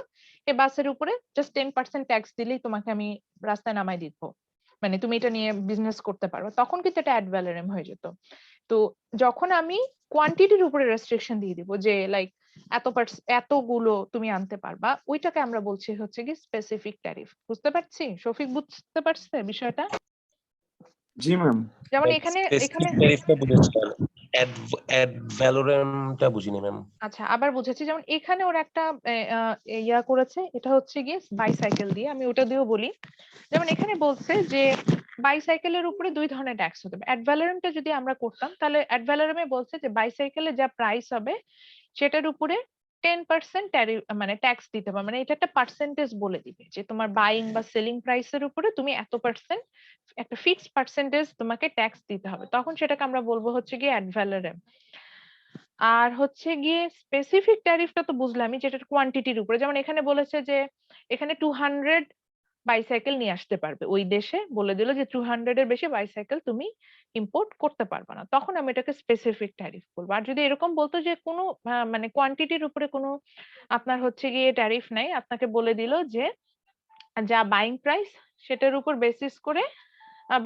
এই বাসের উপরে জাস্ট 10% ট্যাক্স দিলেই তোমাকে আমি রাস্তায় নামাই দিব, মানে তুমি এটা নিয়ে বিজনেস করতে পারবে। তখন কিন্তু এটা অ্যাড ভ্যালোরেম হয়ে যেত। তো যখন আমি কোয়ান্টিটির উপরে রেস্ট্রিকশন দিয়ে দিব যে লাইক এতগুলো তুমি আনতে পারবা, ওইটাকে আমরা বলছি হচ্ছে কি স্পেসিফিক ট্যারিফ। বুঝতে পারছি? শফিক বুঝতে পারছে বিষয়টা? জি ম্যাম। যেমন এখানে স্পেসিফিক ট্যারিফটা বুঝেছি, অ্যাড ভ্যালোরেমটা বুঝিনি ম্যাম। আচ্ছা, আবার বুঝেছি। যেমন এখানে ওরা একটা ইয়া করেছে, এটা হচ্ছে গিয়ে বাইসাইকেল দিয়ে, আমি ওটা দিয়েও বলি। যেমন এখানে বলছে যে বাইসাইকেলের উপরে 2 ধরনের ট্যাক্স হতে পারে। অ্যাড ভ্যালোরেমটা যদি আমরা করতাম তাহলে অ্যাড ভ্যালোরেমে বলছে যে বাইসাইকেলের যা প্রাইস হবে সেটার উপরে 10% ট্যারিফ মানে ট্যাক্স দিতে হবে, মানে এটা একটা পার্সেন্টেজ বলে দিবে যে তোমার বাইং বা সেলিং প্রাইসের উপরে তুমি এত পার্সেন্ট, একটা ফিক্সড পার্সেন্টেজ তোমাকে ট্যাক্স দিতে হবে, তখন সেটাকে আমরা বলবো হচ্ছে গিয়ে অ্যাড ভ্যালোরেম। আর হচ্ছে গিয়ে স্পেসিফিক ট্যারিফটা তো বুঝলামই, যেটা কোয়ান্টিটির উপরে। যেমন এখানে বলেছে যে এখানে 200 বাইসাইকেল নিয়ে আসতে পারবে, ওই দেশে বলে দিল যে 200 এর বেশি বাইসাইকেল তুমি ইম্পোর্ট করতে পারবে না, তখন আমি এটাকে স্পেসিফিক ট্যারিফ বলবো। আর যদি এরকম বলতো যে কোনো মানে কোয়ান্টিটির উপরে কোনো আপনার হচ্ছে গিয়ে ট্যারিফ নাই, আপনাকে বলে দিল যে যা বাইং প্রাইস সেটার উপর বেসিস করে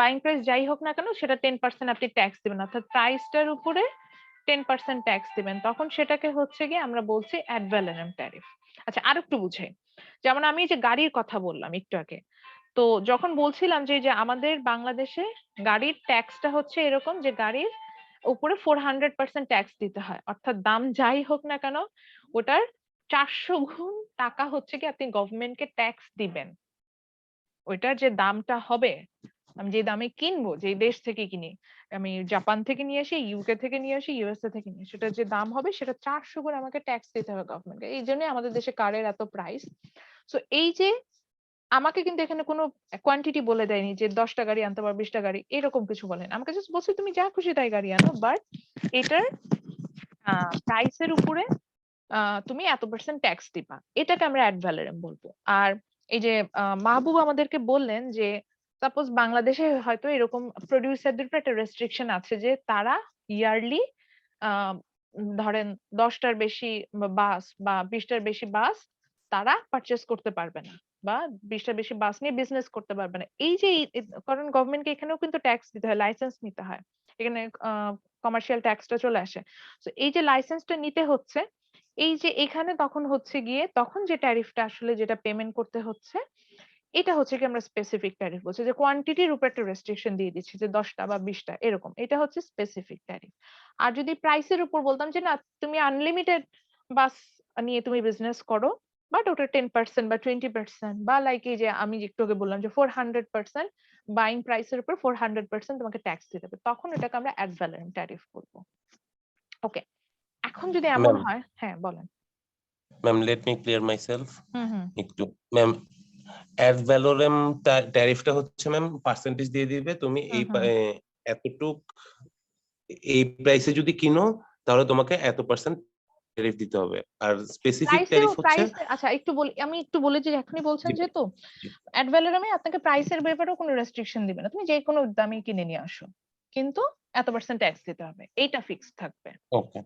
বাইং প্রাইস যাই হোক না কেন সেটা 10% আপনি ট্যাক্স দিবেন, অর্থাৎ প্রাইসটার উপরে 10% ট্যাক্স দিবেন, তখন সেটাকে হচ্ছে গিয়ে আমরা বলছি অ্যাড ভ্যালোরেম ট্যারিফ। আচ্ছা, আর একটু বুঝাই। যেমন আমি যে গাড়ির কথা বললাম একটু আগে, তো যখন বলছিলাম যে যে আমাদের বাংলাদেশে গাড়ির ট্যাক্সটা হচ্ছে এরকম যে গাড়ির উপরে 400% ট্যাক্স দিতে হয়, অর্থাৎ দাম যাই হোক না কেন ওটার 400 গুণ টাকা হচ্ছে কি আপনি গভর্নমেন্টকে ট্যাক্স দিবেন। ওইটার যে দামটা হবে, আমি যে দামে কিনবো, যে দেশ থেকে কিনি, আমি জাপান থেকে নিয়ে আসি, ইউকে থেকে নিয়ে আসি, ইউএসএ থেকে নিয়ে আসি, সেটার যে দাম হবে সেটা 400 গুণ আমাকে ট্যাক্স দিতে হবে গভর্নমেন্টকে। এই জন্য আমাদের দেশে কারের এত প্রাইস। সো এই যে আমাকে কিন্তু এখানে কোনো কোয়ান্টিটি বলে দেয়নি যে 10টা গাড়ি আনতে পারো, 20টা গাড়ি, এরকম কিছু বলেন। আমাকে জাস্ট বলছে তুমি যা খুশি তাই গাড়ি আনো, বাট এটার প্রাইসের উপরে তুমি এত পার্সেন্ট ট্যাক্স দিবা, এটাকে আমরা অ্যাড ভ্যালোরেম বলবো। আর এই যে মাহবুব আমাদেরকে বললেন যে সাপোজ বাংলাদেশে হয়তো এরকম প্রডিউসারদের উপর একটা রেস্ট্রিকশন আছে যে তারা ইয়ারলি ধরেন 10টার বেশি বাস বা 20টার বেশি বাস তারা পারচেস করতে পারবে না, বা 20টার বেশি বাস নিয়ে বিজনেস করতে পারবে না। এই যে কারণ গভর্নমেন্টকে এখানেও কিন্তু ট্যাক্স দিতে হয়, লাইসেন্স নিতে হয়, এখানে কমার্শিয়াল ট্যাক্সটা চলে আসে। তো এই যে লাইসেন্সটা নিতে হচ্ছে, এই যে এখানে তখন হচ্ছে গিয়ে তখন যে ট্যারিফটা আসলে যেটা পেমেন্ট করতে হচ্ছে, এটা হচ্ছে কি আমরা স্পেসিফিক ট্যারিফ বলছি, যে কোয়ান্টিটির উপর একটা রেস্ট্রিকশন দিয়ে দিচ্ছি যে 10টা বা 20টা এরকম, এটা হচ্ছে স্পেসিফিক ট্যারিফ। আর যদি প্রাইসের উপর বলতাম যে না তুমি আনলিমিটেড বাস নিয়ে তুমি বিজনেস করো, বাট ওটা 10% বা 20% বা লাইক এই যে আমি একটু আগে বললাম যে 400% বাইং প্রাইসের উপর 400% তোমাকে ট্যাক্স দিতে হবে, তখন এটাকে আমরা অ্যাড ভ্যালোরেম ট্যারিফ বলবো। ওকে, এখন যদি এমন ম্যাম হয়, হ্যাঁ বলেন। Ma'am let me clear my self hmm. একটু। ম্যাম অ্যাড ভ্যালোরেম ট্যারিফটা হচ্ছে ম্যাম পার্সেন্টেজ দিয়ে দিবে, তুমি এই এতটুক এই প্রাইসে যদি কিনো তাহলে তোমাকে এত পার্সেন্ট ট্যারিফ দিতে হবে। আর স্পেসিফিক ট্যারিফ হচ্ছে আচ্ছা একটু বলি, আমি একটু বলি যে এখনই বলছেন জি যেহেতু জি অ্যাড ভ্যালোরেমে আপনাকে প্রাইসের ব্যাপারেও কোনো রেস্ট্রিকশন দিবে না, তুমি যে কোনো দামে কিনে নিয়ে আসো, কিন্তু এত পার্সেন্ট ট্যাক্স দিতে হবে, এইটা ফিক্স থাকবে। ওকে।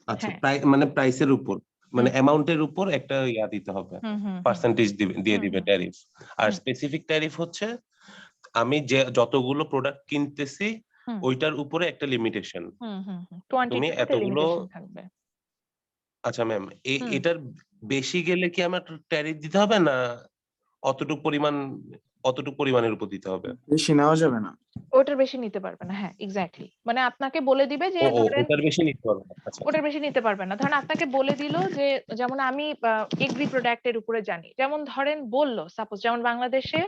আচ্ছা, হ্যাঁ। মানে প্রাইসের উপর মানে অ্যামাউন্টের উপর একটা ইয়া দিতে হবে, হুম হুম হুম পার্সেন্টেজ দিয়ে দিবে ট্যারিফ। আর হুম স্পেসিফিক ট্যারিফ হচ্ছে আমি যে যতগুলো প্রোডাক্ট কিনতেছি হুম ওইটার উপরে একটা লিমিটেশন। হুম হুম হুম তুমি কোয়ান্টিটির উপরে এতগুলো, লিমিটেশন থাকবে। আচ্ছা ম্যাম হুম। এটার বেশি গেলে কি আমার ট্যারিফ দিতে হবে না অতটুকু পরিমাণের উপর দিতে হবে? বেশি নেওয়া যাবে না। ওটার বেশি নিতে পারবে না, হ্যাঁ এক্স্যাক্টলি, মানে আপনাকে বলে দিবে যে ধরেন ওটার বেশি নিতে হবে না। আচ্ছা ওটার বেশি নিতে পারবে না। ধরেন আপনাকে বলে দিল যে যেমন আমি এগ্রি প্রোডাক্টের উপরে জানি, যেমন ধরেন বললো সাপোজ, যেমন বাংলাদেশে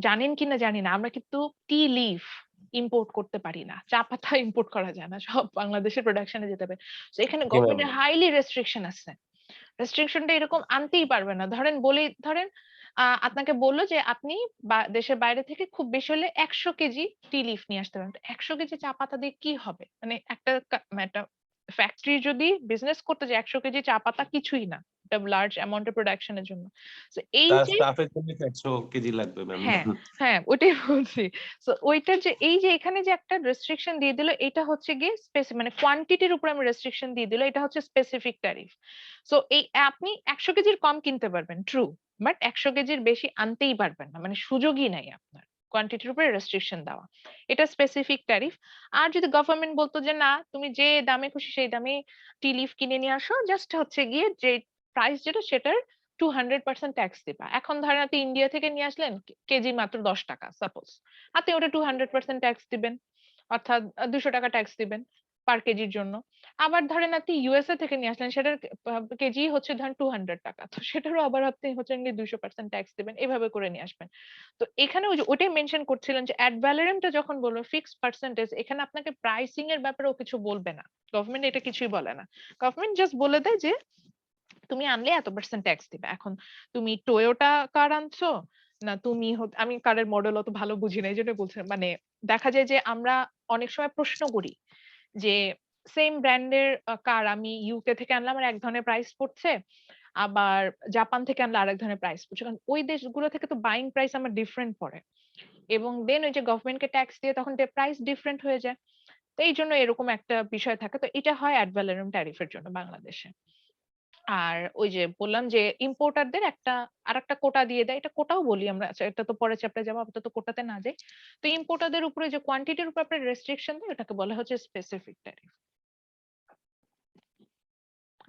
জানেন কিনা জানি না, আমরা কিন্তু টি লিফ ইম্পোর্ট করতে পারি না, চা পাতা ইম্পোর্ট করা যায় না, সব বাংলাদেশের প্রোডাকশনে যেতে হবে। তো এখানে জি ম্যাম। গভর্নমেন্টের হাইলি রেস্ট্রিকশন আছে। রেস্ট্রিকশনটা এরকম আনতেই পারবে না। ধরেন আপনাকে বললো যে আপনি দেশের বাইরে থেকে খুব বেশি হলে 100 কেজি টি লিফ নিয়ে আসতে পারেন। 100 কেজি চা পাতা দিয়ে কি হবে? মানে একটা ফ্যাক্টরি যদি বিজনেস করতে যায় 100 কেজি চা পাতা কিছুই না। একটা লার্জ অ্যামাউন্ট এর প্রোডাকশন এর জন্য। সো এই তার যে স্টাফের জন্য 100 কেজি লাগবে ম্যাম। হ্যাঁ, হ্যাঁ ওইটাই বলছি। সো ওইটার যে এই যে এখানে যে একটা রেস্ট্রিকশন দিয়ে দিল এটা হচ্ছে গিয়ে মানে কোয়ান্টিটির উপর আমি রেস্ট্রিকশন দিয়ে দিল এটা হচ্ছে স্পেসিফিক ট্যারিফ। সো এই আপনি 100 কেজির কম কিনতে পারবেন ট্রু, বাট 100 কেজির বেশি আনতেই পারবেন না, মানে সুযোগই নাই আপনার কোয়ান্টিটির উপরে রেস্ট্রিকশন দেওয়া। এটা স্পেসিফিক ট্যারিফ। আর যদি গভর্নমেন্ট বলতো যে না তুমি যে দামে খুশি সেই দামে টি লিফ কিনে নিয়ে আসো, জাস্ট হচ্ছে গিয়ে যে প্রাইস যেটা সেটার 200% ট্যাক্স দিবা। এখন ধরেন আপনি ইন্ডিয়া থেকে নিয়ে আসলেন কেজি মাত্র 10 টাকা সাপোজ, আপনি ওটা 200% ট্যাক্স দিবেন, অর্থাৎ 200 টাকা ট্যাক্স দিবেন পার কেজির জন্য। আবার ধরেন আপনি ইউএসএ থেকে নিয়ে আসলেন, সেটার কেজি হচ্ছে ধরেন 200 টাকা, তো সেটারও আবার আপনি হচ্ছে 200% ট্যাক্স দিবেন, এভাবে করে নিয়ে আসবেন। তো এখানে ওটাই মেনশন করছিলেন যে অ্যাড ভ্যালোরেমটা যখন বলবো ফিক্সড পার্সেন্টেজ, এখানে আপনাকে প্রাইসিং এর ব্যাপারেও কিছু বলবে না গভর্নমেন্ট, এটা কিছুই বলে না। গভর্নমেন্ট জাস্ট বলে দেয় যে তুমি আনলে এত পার্সেন্ট ট্যাক্স দিবে। এখন তুমি টয়োটা কার আনছো না তুমি আমি কারের মডেল অত ভালো বুঝি না এই জন্য বলছি, মানে দেখা যায় যে আমরা অনেক সময় প্রশ্ন করি যে সেম ব্র্যান্ডের কার আমি ইউকে থেকে আনলাম আর এক ধরনের প্রাইস পড়ছে, আবার জাপান থেকে আনলে আরেক ধরনের প্রাইস পড়ছে, কারণ ওই দেশগুলো থেকে তো বাইং প্রাইস আমার ডিফারেন্ট পড়ে, এবং দেন ওই যে গভর্নমেন্টকে ট্যাক্স দিয়ে তখন প্রাইস ডিফারেন্ট হয়ে যায়। তো এই জন্য এরকম একটা বিষয় থাকে। তো এটা হয় অ্যাড ভ্যালোরেম ট্যারিফের জন্য বাংলাদেশে। আর ওই যে বললাম যে ইম্পোর্টারদের আরেকটা কোটা দিয়ে দেয়, এটা কোটাও বলি আমরা, আচ্ছা এটা তো পরে চ্যাপ্টারে যাবো, আপাতত কোটাতে না যাই। তো ইম্পোর্টারদের উপরে যে কোয়ান্টিটির উপর আপনার রেস্ট্রিকশন দেয় ওটাকে বলা হচ্ছে স্পেসিফিক ট্যারিফ।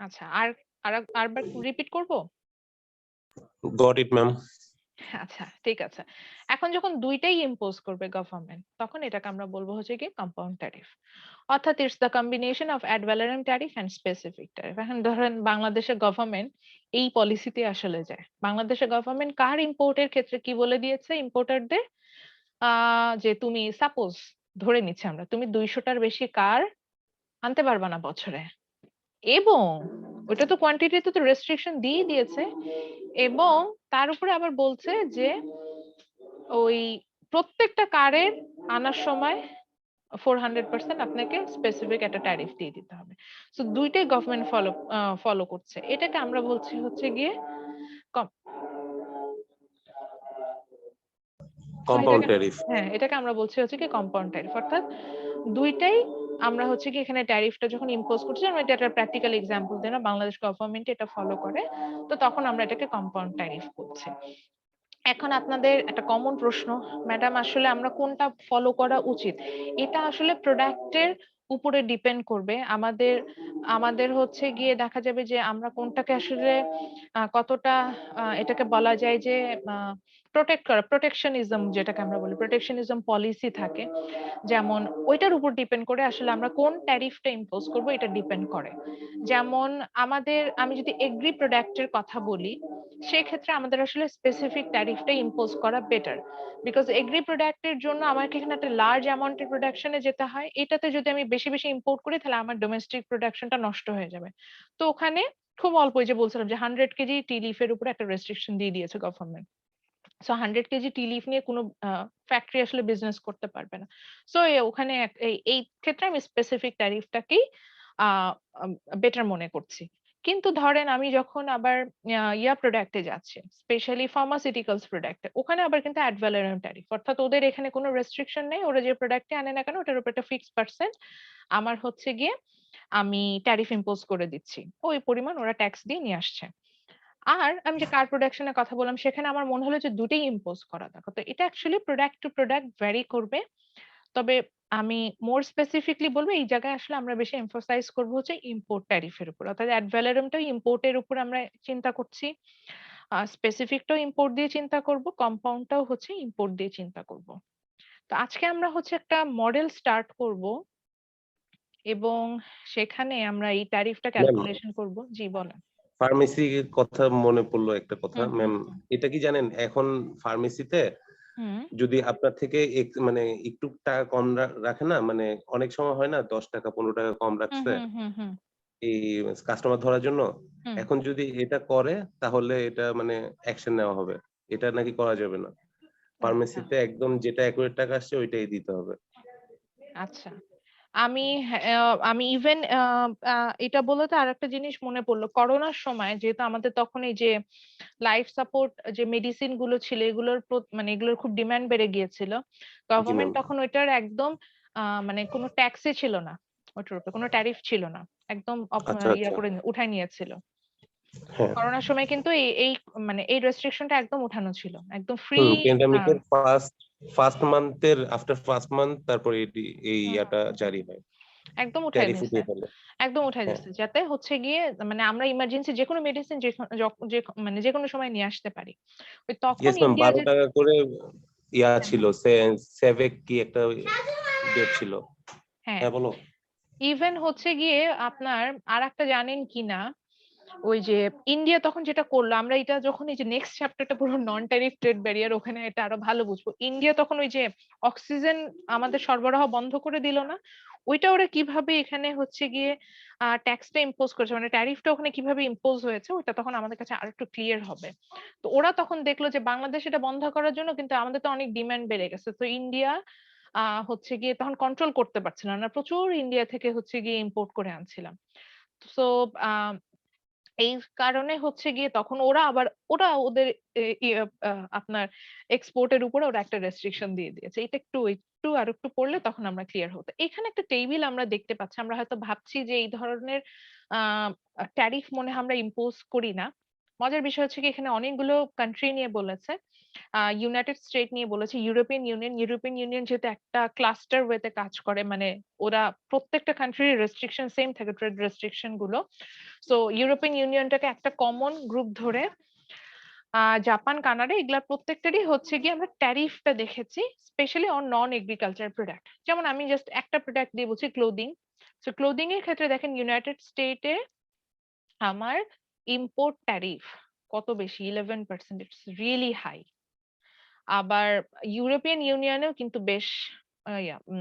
আচ্ছা আরবার রিপিট করব? Got it ma'am. আচ্ছা ঠিক আছে। এখন যখন দুইটাই ইম্পোজ করবে গভর্নমেন্ট তখন এটাকে আমরা বলবো হচ্ছে কি কম্পাউন্ড ট্যারিফ, অর্থাৎ it's the combination of ad valorem tariff and specific tariff. এখন ধরেন বাংলাদেশের গভর্নমেন্ট এই পলিসিতে আসলে যায়, বাংলাদেশের গভর্নমেন্ট কার ইম্পোর্টের ক্ষেত্রে কি বলে দিয়েছে ইম্পোর্টারদের, যে তুমি সাপোজ ধরে নিচ্ছি আমরা তুমি 200টার বেশি কার আনতে পারবা না বছরে, এবং ওটা তো কোয়ান্টিটিতে তো রেস্ট্রিকশন দিয়ে দিয়েছে, এবং তার উপরে আবার বলছে যে ওই প্রত্যেকটা কারের আনার সময় 400% আপনাকে স্পেসিফিক একটা ট্যারিফ দিয়ে দিতে হবে। সো দুইটাই গভর্নমেন্ট ফলো করছে, এটাকে আমরা বলছি হচ্ছে গিয়ে কম্পাউন্ড ট্যারিফ। হ্যাঁ এটাকে আমরা বলছি হচ্ছে কি কম্পাউন্ড ট্যারিফ, অর্থাৎ দুইটাই আমরা হচ্ছে কি এখানে ট্যারিফটা যখন ইম্পোজ করছি, আমরা এটা একটা প্র্যাকটিক্যাল এক্সাম্পল দিই না, বাংলাদেশ গভর্নমেন্ট এটা ফলো করে, তো তখন আমরা এটাকে কম্পাউন্ড ট্যারিফ বলছি। এখন আপনাদের একটা কমন প্রশ্ন, ম্যাডাম আসলে আমরা কোনটা ফলো করা উচিত? এটা আসলে প্রোডাক্টের উপরে ডিপেন্ড করবে। আমাদের হচ্ছে গিয়ে দেখা যাবে যে আমরা কোনটাকে আসলে কতটা এটাকে বলা যায় যে প্রোটেক্ট করা, প্রোটেকশনিজম যেটাকে আমরা বলি, প্রোটেকশনিজম পলিসি থাকে, যেমন ওইটার উপর ডিপেন্ড করে আসলে আমরা কোন ট্যারিফটা ইম্পোজ করব এটা ডিপেন্ড করে। যেমন আমি যদি এগ্রি প্রোডাক্টের কথা বলি, সেক্ষেত্রে আমাদের আসলে স্পেসিফিক ট্যারিফটা ইম্পোজ করা বেটার, বিকজ এগ্রি প্রোডাক্টের জন্য আমাকে এখানে একটা লার্জ অ্যামাউন্টের প্রোডাকশনে যেতে হয়, এটাতে যদি আমি বেশি বেশি ইম্পোর্ট করি তাহলে আমার ডোমেস্টিক প্রোডাকশনটা নষ্ট হয়ে যাবে। তো ওখানে খুব অল্প, যে বলছিলাম যে 100 কেজি টি লিফের উপরে একটা রেস্ট্রিকশন দিয়ে দিয়েছে গভর্নমেন্ট। সো 100 কেজি টি লিফ নিয়ে কোনো ফ্যাক্টরি আসলে বিজনেস করতে পারবে না। সো ওখানে এই ক্ষেত্রে আমি স্পেসিফিক ট্যারিফটাকেই বেটার মনে করছি। কিন্তু ধরেন আমি যখন আবার প্রোডাক্টে যাচ্ছি, স্পেশালি ফার্মাসিউটিক্যালস প্রোডাক্টে, ওখানে আবার কিন্তু অ্যাড ভ্যালোরেম ট্যারিফ, অর্থাৎ ওদের এখানে কোনো রেস্ট্রিকশন নেই, ওরা যে প্রোডাক্টে আনে না কেন ওটার উপর একটা ফিক্সড পার্সেন্ট আমার হচ্ছে গিয়ে আমি ট্যারিফ ইম্পোজ করে দিচ্ছি, ওই পরিমাণ ওরা ট্যাক্স দিয়ে নিয়ে আসছে। আর আমি যে কার প্রোডাকশনের কথা বললাম সেখানে আমার মনে হলো যে দুটোই ইম্পোজ করা দরকার। তো এটা actually product to product vary করবে। তবে আমি মোর স্পেসিফিকলি বলবো এই জায়গায় আসলে আমরা বেশি এমফাসাইজ করব হচ্ছে ইম্পোর্ট ট্যারিফের উপর, অর্থাৎ অ্যাড ভ্যালোরেমটাও ইম্পোর্টের উপর আমরা চিন্তা করছি, স্পেসিফিকটাও ইম্পোর্ট দিয়ে চিন্তা করব, কম্পাউন্ডটাও হচ্ছে ইম্পোর্ট দিয়ে চিন্তা করব। তো আজকে আমরা হচ্ছে একটা মডেল স্টার্ট করব এবং সেখানে আমরা এই ট্যারিফটা ক্যালকুলেশন করব। জি বলেন। ফার্মেসির কথা মনে পড়লো একটা কথা হুম ম্যাম, হুম এটা কি জানেন এখন ফার্মেসিতে হুম যদি আপনার থেকে মানে একটু টাকা কম রাখে না, মানে অনেক সময় হয় না 10 টাকা 15 টাকা কম হুম রাখছে, হুম হুম হুম এই কাস্টমার ধরার জন্য। হুম, এখন যদি এটা করে তাহলে এটা মানে অ্যাকশন নেওয়া হবে। এটা নাকি করা যাবে না। আচ্ছা, ফার্মেসিতে একদম যেটা অ্যাকুরেট টাকা আসছে ওইটাই দিতে হবে। আচ্ছা। আমি ইভেন এটা বলে তো আরেকটা জিনিস মনে পড়লো, করোনার সময় যেহেতু আমাদের তখন এই যে লাইফ সাপোর্ট যে মেডিসিন গুলো ছিল এগুলোর মানে এগুলোর খুব ডিমান্ড বেড়ে গিয়েছিল। জি ম্যাম। গভর্নমেন্ট তখন ওইটার একদম মানে কোনো ট্যাক্সই ছিল না, ওটার উপরে কোনো ট্যারিফ ছিল না, একদম আচ্ছা, ইয়া আচ্ছা। করে উঠাই নিয়েছিল। হ্যাঁ। করোনার সময় কিন্তু এই মানে এই রেস্ট্রিকশনটা একদম উঠানো ছিল, একদম ফ্রি। প্যান্ডেমিকের ফার্স্ট মান্থের আফটার ফার্স্ট মান্থ তারপরে এই ইয়াটা জারি হয়। একদম উঠাই ট্যারিফ দিছে, উঠিয়ে ফেলে। একদম উঠাই হ্যাঁ। দিছে, যাতে হচ্ছে গিয়ে মানে আমরা ইমার্জেন্সি যে কোনো মেডিসিন মানে যে কোনো সময় নিয়ে আসতে পারি। ওই তখন ইয়েস ম্যাম, ইন্ডিয়া 12 যে টাকা করে ইয়া হ্যাঁ, ছিল, সেভেক কি একটা ডেট ছিল। হ্যাঁ, হ্যাঁ বলো। ইভেন হচ্ছে গিয়ে আপনার আর একটা জানেন কিনা, ওই যে ইন্ডিয়া তখন যেটা করলো, আমরা এটা যখন এই যে নেক্সট চ্যাপ্টারটা পুরো নন ট্যারিফ ট্রেড ব্যারিয়ার, ওখানে এটা আরো ভালো বুঝবো। ইন্ডিয়া তখন ওই যে অক্সিজেন আমাদের সরবরাহ বন্ধ করে দিল না, ওইটা ওরা কিভাবে এখানে হচ্ছে গিয়ে ট্যাক্সটা ইম্পোজ করেছে, মানে ট্যারিফটা ওখানে কিভাবে ইম্পোজ হয়েছে, ওইটা তখন আমাদের কাছে আরেকটু ক্লিয়ার হবে। তো ওরা তখন দেখলো যে বাংলাদেশ এটা বন্ধ করার জন্য কিন্তু আমাদের তো অনেক ডিমান্ড বেড়ে গেছে, তো ইন্ডিয়া হচ্ছে গিয়ে তখন কন্ট্রোল করতে পারছিল না, প্রচুর ইন্ডিয়া থেকে হচ্ছে গিয়ে ইম্পোর্ট করে আনছিলাম। সো এই কারণে হচ্ছে গিয়ে তখন ওরা ওদের আপনার এক্সপোর্টের উপরে ওরা একটা রেস্ট্রিকশন দিয়ে দিয়েছে। এটা একটু আর একটু পড়লে তখন আমরা ক্লিয়ার হতো। এখানে একটা টেবিল আমরা দেখতে পাচ্ছি, আমরা হয়তো ভাবছি যে এই ধরনের ট্যারিফ মনে হয় আমরা ইম্পোজ করি না। মজার বিষয় হচ্ছে কি এখানে অনেকগুলো কান্ট্রি নিয়ে বলেছে, ইউনাইটেড স্টেট নিয়ে বলেছে, ইউরোপিয়ান ইউনিয়ন যেহেতু একটা ক্লাস্টার ওয়েতে কাজ করে, মানে ওরা প্রত্যেকটা কান্ট্রির রেস্ট্রিকশন সেম থাকে, ট্রেড রেস্ট্রিকশন গুলো। সো ইউরোপিয়ান ইউনিয়নটাকে একটা কমন গ্রুপ ধরে জাপান, কানাডা এগুলা প্রত্যেকটারই হচ্ছে গিয়ে আমরা ট্যারিফটা দেখেছি, specially on non agriculture product. যেমন আমি জাস্ট একটা প্রোডাক্ট দিয়ে বলছি, ক্লোদিং। সো ক্লোদিং এর ক্ষেত্রে দেখেন ইউনাইটেড স্টেটে আমার ইম্পোর্ট ট্যারিফ কত বেশি, 11%, ইটস রিয়েলি হাই। আবার ইউরোপিয়ান ইউনিয়নেও কিন্তু বেশ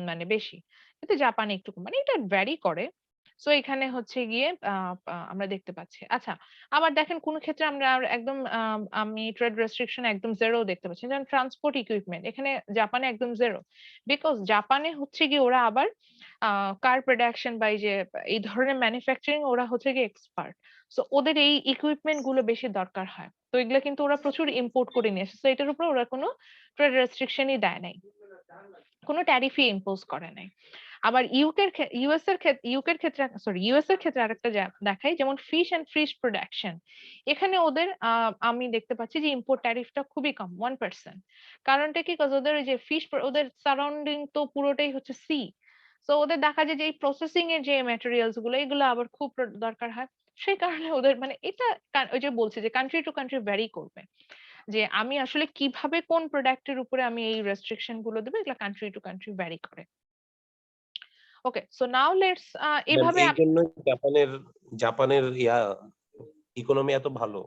মানে বেশি, কিন্তু জাপানে একটু কম, মানে এটা ভ্যারি করে। সো এখানে হচ্ছে গিয়ে আমরা দেখতে পাচ্ছি। আচ্ছা, আবার দেখেন কোন ক্ষেত্রে আমরা একদম আমি ট্রেড রেস্ট্রিকশন একদম জেরো দেখতে পাচ্ছি, যেমন ট্রান্সপোর্ট ইকুইপমেন্ট, এখানে জাপানে একদম জেরো। বিকজ জাপানে হচ্ছে গিয়ে ওরা আবার কার প্রোডাকশন বা এই ধরনের ম্যানুফ্যাকচারিং ওরা হচ্ছে গিয়ে এক্সপার্ট। সো ওদের এই ইকুইপমেন্ট গুলো বেশি দরকার হয়, তো এগুলো কিন্তু ওরা প্রচুর ইম্পোর্ট করে নিয়ে আসে। তো এটার উপর ওরা কোনো ট্রেড রেস্ট্রিকশনই দেয় নাই, কোনো ট্যারিফই ইম্পোজ করে নাই। আবার ইউএস এর ক্ষেত্রে আরেকটা দেখাই, যেমন ফিশ এন্ড ফিশ প্রোডাকশন, এখানে ওদের আমি দেখতে পাচ্ছি যে ইম্পোর্ট ট্যারিফটা খুবই কম, 1%। কারণটা কি, কাজ ওদের ওই যে ফিশ, ওদের সারাউন্ডিং তো পুরোটাই হচ্ছে সি। তো ওদের দেখা যায় যে এই প্রসেসিং এর যে ম্যাটেরিয়ালস গুলো এগুলো আবার খুব দরকার হয়। সেই কারণে ওদের মানে এটা ওই যে বলছে যে কান্ট্রি টু কান্ট্রি ভ্যারি করবে, যে আমি আসলে কিভাবে কোন প্রোডাক্টের উপরে আমি এই রেস্ট্রিকশন গুলো দেবো, এগুলা কান্ট্রি টু কান্ট্রি ভ্যারি করে। ওকে, সো নাও লেটস ম্যাম এইভাবে এই জন্য জাপানের ইকোনমি এত ভালো।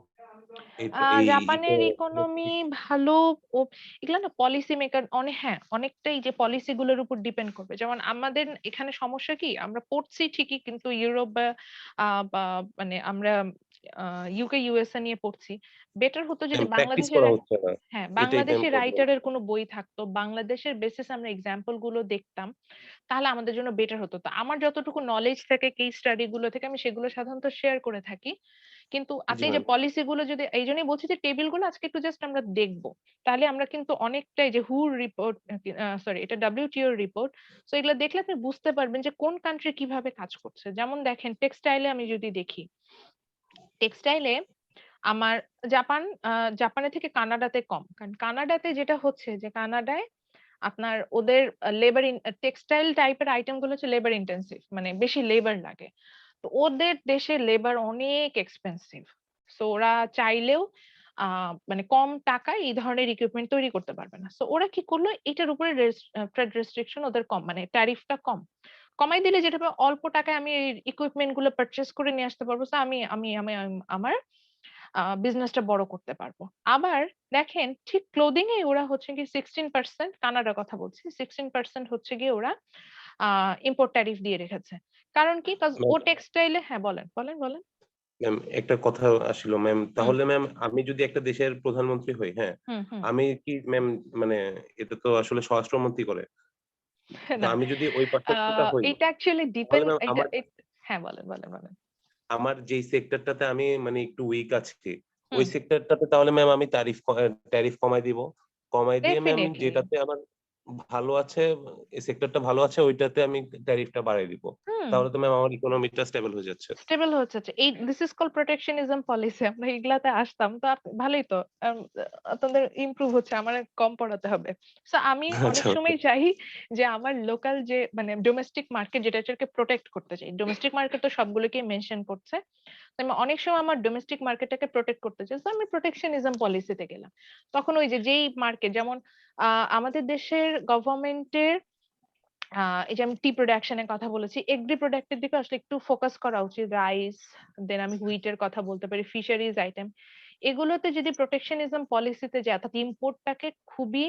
এই জাপানের ইকোনমি ভালো। ও এগুলা না পলিসি মেকার অনেক, হ্যাঁ অনেকটাই যে পলিসি গুলোর উপর ডিপেন্ড করবে। যেমন আমাদের এখানে সমস্যা কি, আমরা পড়ছি ঠিকই কিন্তু ইউরোপ বা মানে আমরা ইউকে ইউএসএ নিয়ে পড়ছি। বেটার হতো যদি প্র্যাকটিস বাংলাদেশের করা হচ্ছে না, হ্যাঁ এটাই ম্যাম বাংলাদেশি প্রবলেম। রাইটারের কোনো বই থাকতো, বাংলাদেশের বেসিস আমরা এক্সাম্পল গুলো দেখতাম, তাহলে আমাদের জন্য বেটার হতো। তো আমার যতটুকু নলেজ থাকে কেস স্টাডি গুলো থেকে আমি সেগুলো সাধারণত শেয়ার করে থাকি। কিন্তু জি আজকে এই যে ম্যাম। পলিসি গুলো যদি, এই জন্যই বলছি যে টেবিল গুলো আজকে একটু জাস্ট আমরা দেখবো, তাহলে আমরা কিন্তু অনেকটাই যে হুর রিপোর্ট, সরি এটা ডব্লিউটিও রিপোর্ট, তো এগুলো দেখলে আপনি বুঝতে পারবেন যে কোন কান্ট্রি কিভাবে কাজ করছে। যেমন দেখেন টেক্সটাইলে আমি যদি দেখি, টেক্সটাইলে আমার জাপানের থেকে কানাডাতে কম, কারণ কানাডাতে যেটা হচ্ছে যে কানাডায় আপনার ওদের লেবার টেক্সটাইল টাইপের আইটেম গুলো হচ্ছে লেবার ইন্টেন্সিভ, মানে বেশি লেবার লাগে। তো ওদের দেশে লেবার অনেক এক্সপেন্সিভ। সো ওরা চাইলেও মানে কম টাকায় এই ধরনের ইকুইপমেন্ট তৈরি করতে পারবে না। সো ওরা কি করলো, এটার উপরে ট্রেড রেস্ট্রিকশন ওদের কম, মানে ট্যারিফটা কম কমাই দিলে যেটা হবে, অল্প টাকায় আমি এই ইকুইপমেন্ট গুলো পারচেস করে নিয়ে আসতে পারবো। So আমি আমি আমি আমি আমার বিজনেসটা বড় করতে পারবো। আবার দেখেন ঠিক ক্লোদিং এ ওরা হচ্ছে কি 16%, কানাডার কথা বলছি, 16% হচ্ছে গিয়ে ওরা ইম্পোর্ট ট্যারিফ দিয়ে রেখেছে। কারণ কি? কজ ও ম্যাম টেক্সটাইলে হ্যাঁ বলেন। ম্যাম একটা কথা আসলো ম্যাম, হুম, তাহলে ম্যাম আমি যদি একটা দেশের প্রধানমন্ত্রী হই, হ্যাঁ, হুম। আমি কি ম্যাম মানে এটা তো আসলে স্বরাষ্ট্রমন্ত্রী করে, তো না, আমি যদি ওই পার্সেন্টটা হই এটা অ্যাকচুয়ালি তাহলে ডিপেন্ড ম্যাম এটা আমার হ্যাঁ, বলেন। আমার যেই সেক্টরটাতে আমি মানে একটু উইক আছি ওই হুম, সেক্টরটাতে তাহলে ম্যাম আমি ট্যারিফ কমাই দিব, কমাই দিয়ে ম্যাম ডেফিনিটলি। যেটাতে আমার ভালো আছে, এই সেক্টরটা ভালো আছে ওইটাতে আমি ট্যারিফটা বাড়াই দিব, হুম। তাহলে তো ম্যাম আমার ইকোনমিটা স্টেবল হয়ে যাচ্ছে। স্টেবল হচ্ছে যে এই দিস ইজ কল্ড প্রোটেকশনিজম পলিসি। আমরা এগুলাতে আসতাম তো ভালোই তো আপনাদের ইমপ্রুভ হচ্ছে, আমার কম পড়াতে হবে। সো আমি অনেক আচ্ছা সময় চাই যে আমার লোকাল যে মানে ডোমেস্টিক মার্কেট যেটাকে প্রোটেক্ট করতে চাই। ডোমেস্টিক মার্কেট তো সবগুলোকেই মেনশন করছে। তো আমি অনেক সময় আমার ডোমেস্টিক মার্কেটটাকে প্রোটেক্ট করতে চাই। সো আমি প্রোটেকশনিজম পলিসিতে গেলাম। তখন ওই যে যেই মার্কেট যেমন আমাদের দেশের গভর্নমেন্টের এই যে আমি টি প্রোডাকশন এর কথা বলেছি, এগ্রি প্রোডাক্ট এর দিকে আসলে একটু ফোকাস করা উচিত। রাইস, দেন আমি হুইট এর কথা বলতে পারি, ফিশারিজ আইটেম। এগুলোতে যদি প্রোটেকশনিজম পলিসিতে যায় অর্থাৎ ইম্পোর্টটাকে খুবই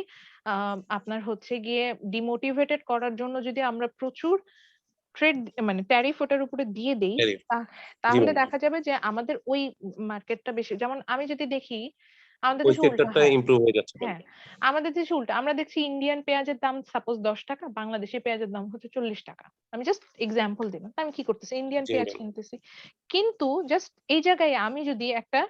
আপনার হচ্ছে গিয়ে ডিমোটিভেটেড করার জন্য যদি আমরা প্রচুর ট্রেড মানে ট্যারিফ ওটার উপরে দিয়ে দেই, ট্যারিফ। জি তাহলে ম্যাম, দেখা যাবে যে আমাদের ওই মার্কেটটা বেশি, যেমন আমি যদি দেখি আমাদের ওই দেশে উল্টা সেক্টরটা হয়। ইমপ্রুভ হয়ে যাচ্ছে ম্যাম। হ্যাঁ, আমাদের দেশে উল্টা। আমরা দেখছি ইন্ডিয়ান পেঁয়াজের দাম সাপোজ ৳১০, বাংলাদেশে পেঁয়াজের দাম হচ্ছে ৳৪০। আমি জাস্ট এক্সাম্পল দিলাম। তো আমি কি করতেছি? ইন্ডিয়ান জি পেঁয়াজ ম্যাম, কিনতেছি। কিন্তু জাস্ট এই জায়গায় আমি যদি একটা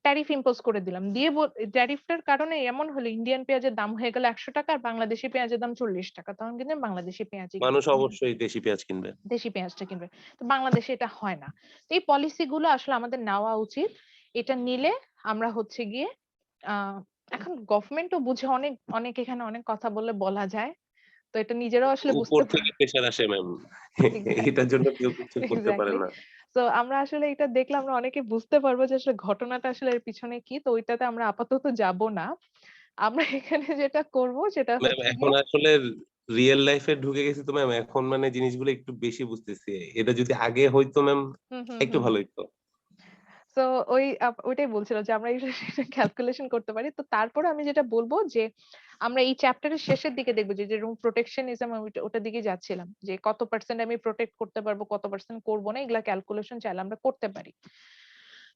ট্যারিফ ইম্পোজ করে দিলাম। দিয়ে ট্যারিফটার কারণে এমন হলো ইন্ডিয়ান পেঁয়াজের দাম হয়ে গেল ৳১০০ আর বাংলাদেশি পেঁয়াজের দাম ৳৪০। তখন কিন্তু আমি বাংলাদেশি পেঁয়াজই মানুষ কিনবো। অবশ্যই দেশি পেঁয়াজ কিনবে। দেশি পেঁয়াজটা কিনবে। তো বাংলাদেশে এটা হয় না। তো এই পলিসি গুলো আসলে আমাদের নেওয়া উচিত। এটা নিলে আমরা হচ্ছে গিয়ে আ এখন গভর্নমেন্টও বুঝে, অনেক এখানে অনেক কথা বললে বলা যায়। তো এটা নিজেরাও আসলে উপর বুঝতে থেকে প্রেশার আসে ম্যাম, এটার এক্সাক্টলি, জন্য কেউ কিছু করতে পারে এক্সাক্টলি। না। সো আমরা আসলে এটা দেখলে আমরা অনেকে বুঝতে পারবো যে আসলে ঘটনাটা আসলে এর পিছনে কি। তো ওইটাতে আমরা আপাতত যাব না। আমরা এখানে যেটা করব সেটা ম্যাম হচ্ছে এখন গিয়ে আসলে রিয়েল লাইফে ঢুকে গেছি তো ম্যাম, এখন মানে জিনিসগুলো একটু বেশি বুঝতেছি। এটা যদি আগে হইতো ম্যাম একটু হুম। ভালো হইতো। সো ওই ওইটাই বলছিলাম যে আমরা এটা ক্যালকুলেশন করতে পারি। তো তারপরে আমি যেটা বলব যে আমরা এই চ্যাপ্টারের শেষের দিকে দেখব যে যেরকম প্রোটেকশনিজম ওটার দিকে যাচ্ছিলাম। যে কত পার্সেন্ট আমি প্রোটেক্ট করতে পারবো, কত পার্সেন্ট করব না, এগুলা ক্যালকুলেশন চাইলে আমরা করতে পারি।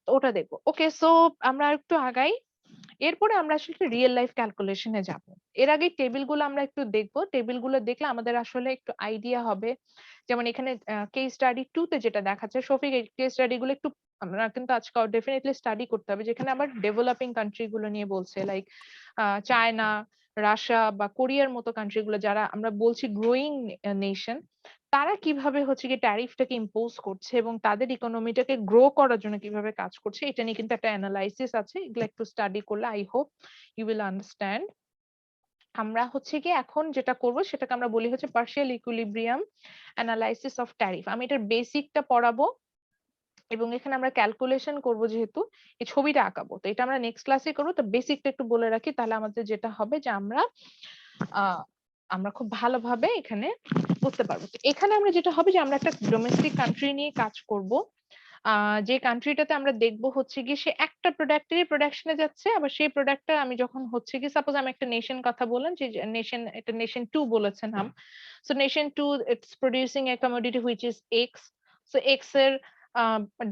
তো ওটা দেখব। ওকে, সো আমরা আরেকটু আগাই। এরপরে আমরা আসলে রিয়েল লাইফ ক্যালকুলেশন এ যাব। এর আগে টেবিলগুলো আমরা একটু দেখব। টেবিলগুলো দেখলে আমাদের আসলে একটু আইডিয়া হবে। যেমন এখানে কেস স্টাডি 2 তে যেটা দেখাচ্ছে, শফিক এই কেস স্টাডি গুলো একটু আমরা কিন্তু আজকে ডেফিনিটলি স্টাডি করতে হবে। যেখানে আবার ডেভেলপিং কান্ট্রি গুলো নিয়ে বলছে, লাইক চায়না, রাশিয়া বা কোরিয়ার মতো কান্ট্রি গুলো যারা আমরা বলছি গ্রোয়িং নেশন, তারা কিভাবে হচ্ছে গিয়ে ট্যারিফটাকে ইম্পোজ করছে এবং তাদের ইকোনমিটাকে গ্রো করার জন্য কিভাবে কাজ করছে, এটা নিয়ে কিন্তু একটা অ্যানালাইসিস আছে। এগুলো একটু স্টাডি করলে I hope you will understand. আমরা হচ্ছে গিয়ে এখন যেটা করব সেটাকে আমরা বলি হচ্ছে partial equilibrium analysis of tariff. আমি এটার বেসিকটা পড়াবো এবং এখানে আমরা ক্যালকুলেশন করব, যেহেতু এই ছবিটা আঁকাবো। তো এটা আমরা নেক্সট ক্লাসে করবো। তো বেসিকটা একটু বলে রাখি, তাহলে আমাদের যেটা হবে যে আহ আমরা খুব ভালোভাবে এখানে বুঝতে পারবো। তো এখানে আমরা যেটা হবে যে আমরা একটা ডোমেস্টিক কান্ট্রি নিয়ে কাজ করব। যে কান্ট্রিটাতে আমরা দেখবো হচ্ছে গিয়ে সে একটা প্রোডাক্টেরই প্রোডাকশনে যাচ্ছে, আবার সেই প্রোডাক্টটা আমি যখন হচ্ছে গিয়ে সাপোজ আমি একটা নেশন কথা বললাম যে নেশন, এটা নেশন 2 বলেছেন নাম। So nation 2 it's producing A commodity which is x. So x এর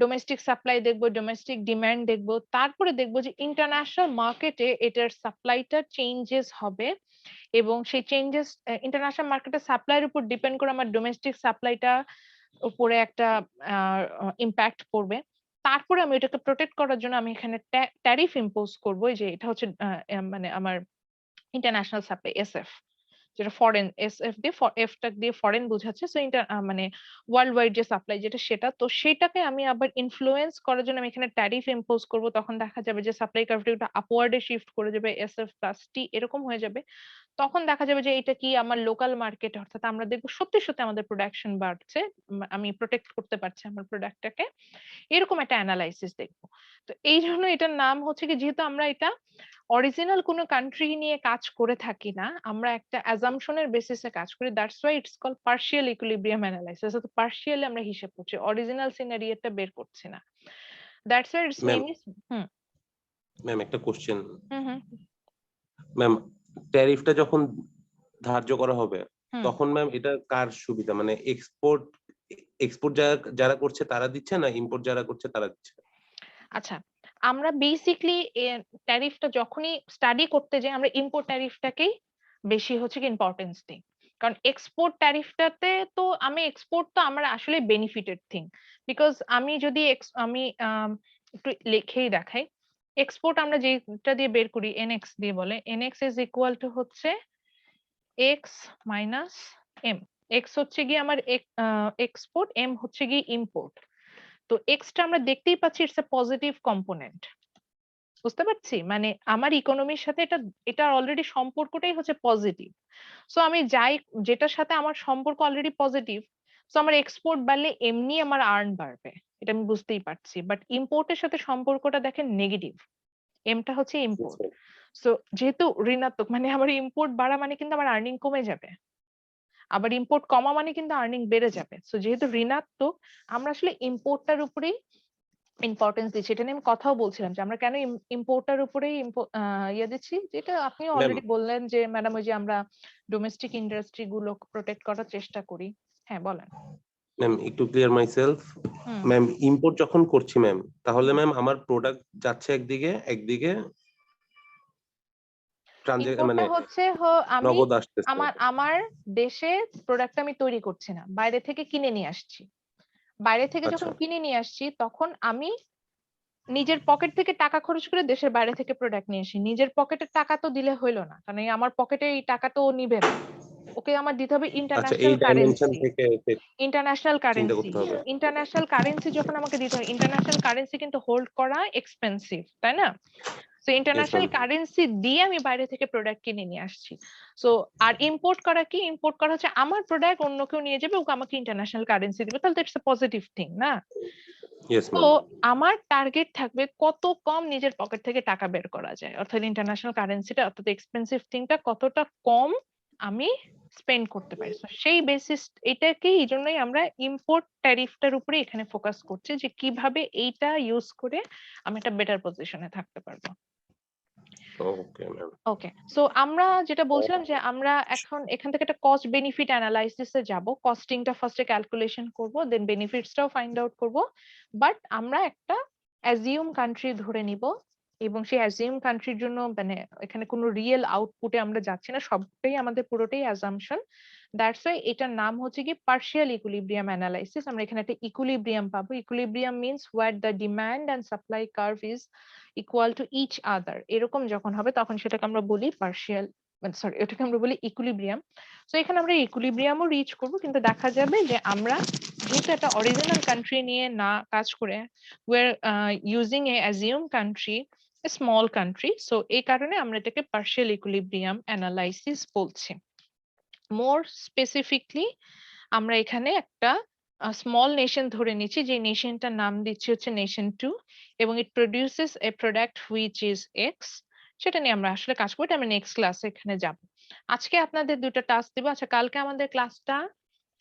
ডোমেস্টিক সাপ্লাই দেখবো, ডোমেস্টিক ডিমান্ড দেখবো, তারপরে দেখবো যে ইন্টারন্যাশনাল মার্কেটে এটার সাপ্লাইটা চেঞ্জেস হবে এবং সেই চেঞ্জেস ইন্টারন্যাশনাল মার্কেটের সাপ্লাইয়ের উপর ডিপেন্ড করে আমার ডোমেস্টিক সাপ্লাইটা উপরে একটা ইমপ্যাক্ট পড়বে। তারপরে আমি এটাকে প্রোটেক্ট করার জন্য আমি এখানে ট্যারিফ ইম্পোজ করব। এই যে এটা হচ্ছে মানে আমার ইন্টারন্যাশনাল সাপ্লাই এসএফ, যেটা ফরেন এসএফ দিয়ে এফ টা দিয়ে ফরেন বোঝাচ্ছে। সো মানে ওয়ার্ল্ড ওয়াইড যে সাপ্লাই যেটা, সেটা তো সেটাকে আমি আবার ইনফ্লুয়েন্স করার জন্য আমি এখানে ট্যারিফ ইম্পোজ করব। তখন দেখা যাবে যে সাপ্লাই কার্ভটা আপওয়ার্ডে শিফট করে যাবে, এসএফ প্লাস টি এরকম হয়ে যাবে। তখন দেখা যাবে যে এটা কি আমার লোকাল মার্কেটে, অর্থাৎ আমরা দেখবো সত্যি সত্যি আমাদের প্রোডাকশন বাড়ছে, আমি প্রোটেক্ট করতে পারছি আমার প্রোডাক্টটাকে, এরকম একটা অ্যানালাইসিস দেখবো। তো এই জন্য এটার নাম হচ্ছে কি, যেহেতু আমরা এটা অরিজিনাল কোনো কান্ট্রি নিয়ে কাজ করে থাকি না, আমরা একটা অ্যাজাম্পশনের বেসিসে কাজ করি, that's why it's called partial equilibrium analysis. তো পার্শিয়ালি আমরা হিসেব করছি, অরিজিনাল সিনারিওটা বের করছি না। That's why it's ma'am, name is hmm ma'am একটা কোশ্চেন। হুম হুম ম্যাম ট্যারিফটা যখন ধার্য করা হবে তখন ম্যাম এটা কার সুবিধা, মানে এক্সপোর্ট যারা করছে তারা দিচ্ছে না ইম্পোর্ট যারা করছে তারা দিচ্ছে? আচ্ছা, আমরা বেসিকলি ট্যারিফটা যখনই স্টাডি করতে যাই আমরা ইম্পোর্ট ট্যারিফটাকেই বেশি হচ্ছে কি ইম্পর্টেন্স দিই। কারণ এক্সপোর্ট ট্যারিফটাতে তো এক্সপোর্ট তো আমার আসলে বেনিফিটেড থিং। বিকজ আমি যদি আমি একটু লিখেই দেখাই, এক্সপোর্ট আমরা যেটা দিয়ে বের করি এনএক্স দিয়ে বলে, এনএক্স ইজ ইকুয়াল টু হচ্ছে এক্স মাইনাস এম। এক্স হচ্ছে গিয়ে আমার এক্সপোর্ট, এম হচ্ছে গিয়ে ইম্পোর্ট। তো এক্সটা আমরা দেখতেই পাচ্ছি ইটস এ পজিটিভ কম্পোনেন্ট। বুঝতে পারছি, মানে আমার ইকোনমির সাথে এটা অলরেডি সম্পর্কটাই হচ্ছে পজিটিভ। সো আমি যাই যেটার সাথে আমার সম্পর্ক অলরেডি পজিটিভ, সো আমার এক্সপোর্ট বাড়লে এমনি আমার আর্ন বাড়বে, এটা আমি বুঝতেই পারছি। বাট ইম্পোর্টের সাথে সম্পর্কটা দেখেন নেগেটিভ, এমটা হচ্ছে ইম্পোর্ট। সো যেহেতু ঋণাত্মক, মানে আমার ইম্পোর্ট বাড়া মানে কিন্তু আমার আর্নিং কমে যাবে, আবার ইম্পোর্ট কমা মানে কিন্তু আর্নিং বেড়ে যাবে। সো যেহেতু ঋণাত্মক, আমরা আসলে ইম্পোর্টটার উপরেই ইম্পর্টেন্স দিচ্ছি। এটা নিয়ে আমি কথাও বলছিলাম যে আমরা কেন ইম্পোর্টার উপরেই ইয়ে দিচ্ছি, যেটা আপনি অলরেডি বললেন যে ম্যাডাম ওই যে আমরা ডোমেস্টিক ইন্ডাস্ট্রি গুলো প্রোটেক্ট করার চেষ্টা করি। হ্যাঁ বলেন ম্যাম, একটু ক্লিয়ার মাইসেলফ। ম্যাম, ইম্পোর্ট যখন করছি ম্যাম, তাহলে ম্যাম আমার প্রোডাক্ট যাচ্ছে একদিকে মানে হচ্ছে আমি নগদ আসতেছে। আমার দেশে প্রোডাক্ট আমি তৈরি করছি না, বাইরে থেকে কিনে নিয়ে আসছি। বাইরে থেকে যখন কিনে নিয়ে আসছি তখন আমি নিজের পকেট থেকে টাকা খরচ করে দেশের বাইরে থেকে প্রোডাক্ট নিয়ে আসি। নিজের পকেটের টাকা তো দিলে হইলো না, কারণ আমার পকেটে এই টাকা তো ও নিবে না, ওকে আমার দিতে হবে ইন্টারন্যাশনাল কারেন্সি। ইন্টারন্যাশনাল কারেন্সি যখন আমাকে দিতে হয়, ইন্টারন্যাশনাল কারেন্সি কিন্তু হোল্ড করা এক্সপেন্সিভ, তাই না? সো ইন্টারন্যাশনাল কারেন্সি দিয়ে আমি বাইরে থেকে প্রোডাক্ট কিনে নিয়ে আসছি। সো আর ইম্পোর্ট করা কি, ইম্পোর্ট করা হচ্ছে আমার প্রোডাক্ট অন্য কেউ নিয়ে যাবে, ওকে আমাকে ইন্টারন্যাশনাল কারেন্সি দিবে, তাহলে ইটস এ পজিটিভ থিং না? তো আমার টার্গেট থাকবে কত কম নিজের পকেট থেকে টাকা বের করা যায়, অর্থাৎ ইন্টারন্যাশনাল কারেন্সিটা অর্থাৎ এক্সপেন্সিভ থিংটা কতটা কম আমি স্পেন্ড করতে পারি। সেই বেসিস এটাকে এই জন্যই আমরা ইম্পোর্ট ট্যারিফটার উপরে এখানে ফোকাস করছি, যে কিভাবে এইটা ইউজ করে আমি একটা বেটার পজিশনে থাকতে পারবো। ওকে, সো আমরা যেটা বলছিলাম যে আমরা এখন এখান থেকে একটা কস্ট বেনিফিট অ্যানালাইসিসে যাব, কস্টিংটা ফার্স্টে ক্যালকুলেশন করব, দেন বেনিফিটসটাও ফাইন্ড আউট করব। বাট আমরা একটা অ্যাজিউম কান্ট্রি ধরে নিব, এবং সেই অ্যাজিউম কান্ট্রির জন্য মানে এখানে কোনো রিয়েল আউটপুটে আমরা যাচ্ছি না, সবটাই আমাদের পুরোটাই অ্যাজাম্পশন। দ্যাটস ওয়াই এটার নাম হচ্ছে কি পার্শিয়াল ইকুইলিব্রিয়াম অ্যানালাইসিস। আমরা এখানে একটা ইকুইলিব্রিয়াম পাবো। Equilibrium means where the demand and supply curve is equal to each other, এরকম যখন হবে তখন সেটাকে আমরা বলি পার্শিয়াল, সরি এটাকে আমরা বলি ইকুইলিব্রিয়াম। সো এখানে আমরা ইকুইলিব্রিয়ামও রিচ করব, কিন্তু দেখা যাবে যে আমরা যেহেতু একটা অরিজিনাল কান্ট্রি নিয়ে না কাজ করে, we are using a assume country, a small country, so এই কারণে আমরা এটাকে পার্শিয়াল ইকুইলিব্রিয়াম অ্যানালাইসিস বলছি। মোর স্পেসিফিকলি আমরা এখানে একটা স্মল নেশন ধরে নিচ্ছি, যে নেশনটার নাম দিচ্ছি হচ্ছে নেশন 2, এবং it produces a product which is X. সেটা নিয়ে আমরা আসলে কাজ করবো, আমি নেক্সট ক্লাসে এখানে যাব। আজকে আপনাদের দুটো টাস্ক দিব। আচ্ছা, কালকে আমাদের ক্লাসটা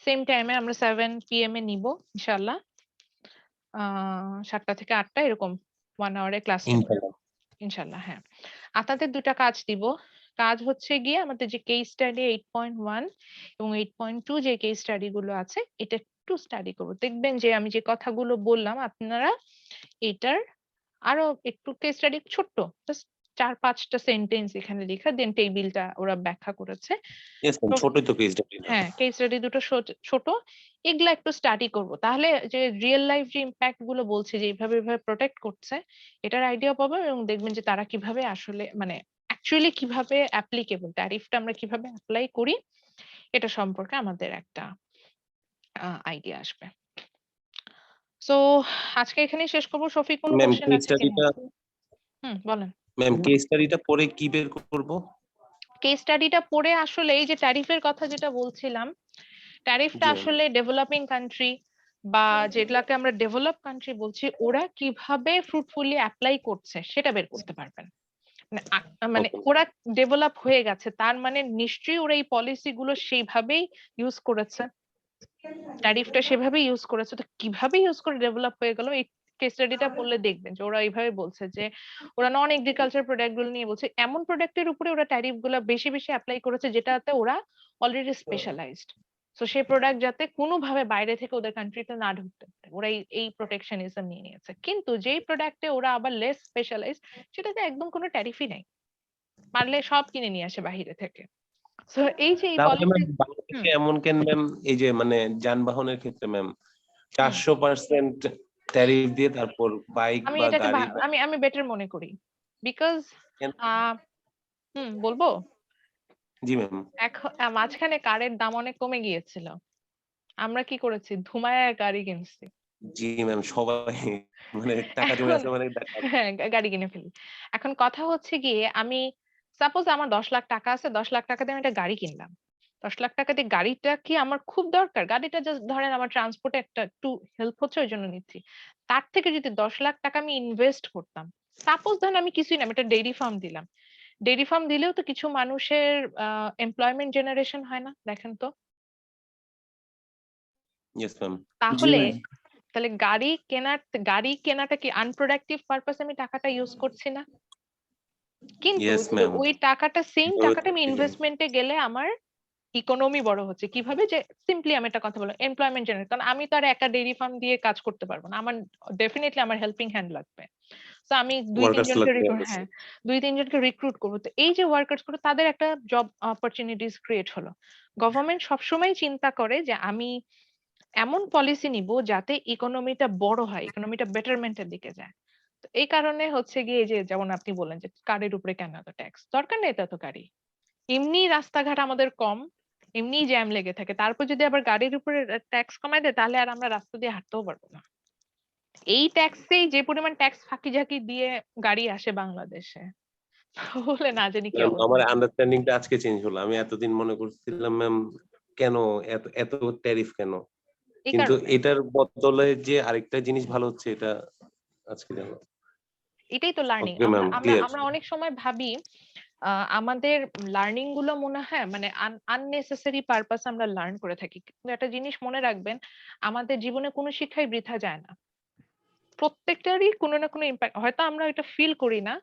সেম টাইমে আমরা 7 PM এ নিব ইনশাআল্লাহ, 7টা থেকে 8টা এরকম 1 আওয়ারে ক্লাস নিব ইনশাআল্লাহ। হ্যাঁ, আপনাদের দুটা কাজ দিব। কাজ হচ্ছে গিয়ে আমাদের যে কেস স্টাডি 8.1 এবং 8.2 যে কেস স্টাডি গুলো আছে, এটা একটু স্টাডি করব। দেখবেন যে আমি যে কথাগুলো বললাম আপনারা এটার আরো একটু কেস স্টাডি ছোট্ট, জাস্ট 4-5টা সেন্টেন্স এখানে লেখা, দেন টেবিলটা ওরা ব্যাখ্যা করেছে। ছোটই তো কেস স্টাডি। হ্যাঁ, কেস স্টাডি দুটো ছোট, এগুলা একটু স্টাডি করব, তাহলে যে রিয়েল লাইফ যে ইম্প্যাক্ট গুলো বলছে যে এইভাবে প্রোটেক্ট করছে, এটার আইডিয়া পাবো, এবং দেখবেন যে তারা কিভাবে আসলে মানে অ্যাকচুয়ালি কিভাবে অ্যাপ্লিকেবল, ট্যারিফটা আমরা কিভাবে অ্যাপ্লাই করি এটা সম্পর্কে আমাদের একটা আইডিয়া আসবে। সো আজকে এখানেই শেষ করব। শফিক, কোনো কোশ্চেন আছে কিনা? বলেন। ম্যাম, কেস স্টাডিটা পড়ে কি বের করব? কেস স্টাডিটা পড়ে আসলে এই যে ট্যারিফের কথা যেটা বলছিলাম, ট্যারিফটা আসলে ডেভেলপিং কান্ট্রি বা যেগুলাকে আমরা ডেভেলপ কান্ট্রি বলছি, ওরা কিভাবে ফ্রুটফুলি অ্যাপ্লাই করছে সেটা বের করতে পারবেন। মানে ওরা ডেভেলপ হয়ে গেছে, তার মানে নিশ্চয়ই ওরা এই পলিসি গুলো সেইভাবেই ইউজ করেছে, ট্যারিফটা সেভাবে ইউজ করেছে। তো কিভাবে ইউজ করে ডেভেলপ হয়ে গেল কেস স্টাডিটা পড়লে দেখবেন যে ওরা এইভাবে বলছে যে ওরা নন এগ্রিকালচার প্রোডাক্ট গুলো নিয়ে বলছে এমন প্রোডাক্টের উপরে ওরা ট্যারিফ গুলো বেশি বেশি অ্যাপ্লাই করেছে যেটাতে ওরা অলরেডি স্পেশালাইজড। সো সেই প্রোডাক্ট যাতে কোনোভাবে বাইরে থেকে ওদের কান্ট্রিতে না ঢুকতে পারে, ওরা এই প্রোটেকশনিজম নিয়ে নিয়েছে। কিন্তু যেই প্রোডাক্টে ওরা আবার লেস স্পেশালাইজড সেটাতে একদম কোনো ট্যারিফই নেই, পারলে সব কিনে নিয়ে আসে বাইরে থেকে। সো এই যে এই তাহলে পলিসি, ম্যাম বাংলাদেশে এমন কেন ম্যাম, এই যে মানে যানবাহনের ক্ষেত্রে ম্যাম 400% ট্যারিফ দিয়ে তারপর বাইক আমি বা এটাকে গাড়ি আমি বেটার মনে করি বিকজ কেন? বলবো জি ম্যাম। এখন মাঝখানে কারের দাম অনেক কমে গিয়েছিল, আমরা কি করেছি ধুমায় গাড়ি কিনছি। জি ম্যাম, সবাই মানে টাকা জমে এখন আছে মানে হ্যাঁ গাড়ি কিনে ফেলি। এখন কথা হচ্ছে গিয়ে আমি সাপোজ আমার 10 লাখ টাকা আছে, 10 লাখ টাকা দিয়ে আমি একটা গাড়ি কিনলাম। 10 লাখ টাকা দিয়ে গাড়িটা কি আমার খুব দরকার? গাড়িটা জাস্ট ধরেন আমার ট্রান্সপোর্টে একটা একটু হেল্প হচ্ছে ওই জন্য নিচ্ছি। তার থেকে যদি 10 লাখ টাকা আমি ইনভেস্ট করতাম, সাপোজ ধরেন আমি কিছুই না, আমি একটা ডেইরি ফার্ম দিলাম। ডেইরি ফার্ম দিলেও তো কিছু মানুষের এমপ্লয়মেন্ট জেনারেশন হয় না, দেখেন তো। Yes ma'am. জি তাহলে ম্যাম। তাহলে গাড়ি কেনাটা কি আনপ্রোডাক্টিভ পারপাস আমি টাকাটা ইউজ করছি না? কিন্তু ইয়েস ম্যাম। ওই টাকাটা সেম টাকাটা আমি ইনভেস্টমেন্টে গেলে আমার ইকোনমি বড় হচ্ছে কিভাবে, যে সিম্পলি আমি একটা কথা বললাম এমপ্লয়মেন্ট জেনারেট, কারণ আমি তো আর একা ডেইরি ফার্ম দিয়ে কাজ করতে পারবো না, আমার ডেফিনেটলি আমার হেল্পিং হ্যান্ড লাগবে। তো আমি ওয়ার্কার্স লাগবে অবশ্যই। হ্যাঁ 2-3 জনকে রিক্রুট করবো। তো এই যে ওয়ার্কার্স গুলো তাদের একটা জব অপরচুনিটিস ক্রিয়েট হলো। গভর্নমেন্ট সবসময় চিন্তা করে যে আমি এমন পলিসি নিব যাতে ইকোনমিটা বড় হয়, ইকোনমিটা বেটারমেন্টের দিকে যায়। তো এই কারণে হচ্ছে গিয়ে এই যে যেমন আপনি বললেন যে কারের উপরে কেন এত ট্যাক্স, দরকার নেই এত গাড়ি, এমনি রাস্তাঘাট আমাদের কম, এমনি জ্যাম লেগে থাকে, তারপর যদি আবার গাড়ির উপরে ট্যাক্স কমায় দেয় তাহলে আর আমরা রাস্তা দিয়ে হাঁটতেও পারবো না। এই ট্যাক্সেই যে পরিমাণ ট্যাক্স ফাঁকি ঝাঁকি দিয়ে গাড়ি আসে বাংলাদেশে, তাহলে না জানি কি ম্যাম অবস্থা আমার হবে। আন্ডারস্ট্যান্ডিংটা আজকে চেঞ্জ হলো। আমি এতদিন মনে করছিলাম ম্যাম কেন এত এত ট্যারিফ কেন, এই কিন্তু কারণে এটার বদলে যে আরেকটা জিনিস ভালো হচ্ছে এটা আজকে জানলাম। এটাই তো লার্নিং। ওকে আমরা ম্যাম, আমরা ক্লিয়ার। আমরা অনেক সময় ভাবি আমাদের লার্নিং গুলো মনে হয় মানে আননেসেসারি পারপাস আমরা লার্ন করে থাকি, কিন্তু একটা জিনিস মনে রাখবেন আমাদের জীবনে কোনো শিক্ষাই বৃথা যায় না, প্রত্যেকটারই কোনো না কোনো ইম্প্যাক্ট, হয়তো আমরা এটা ফিল করি না।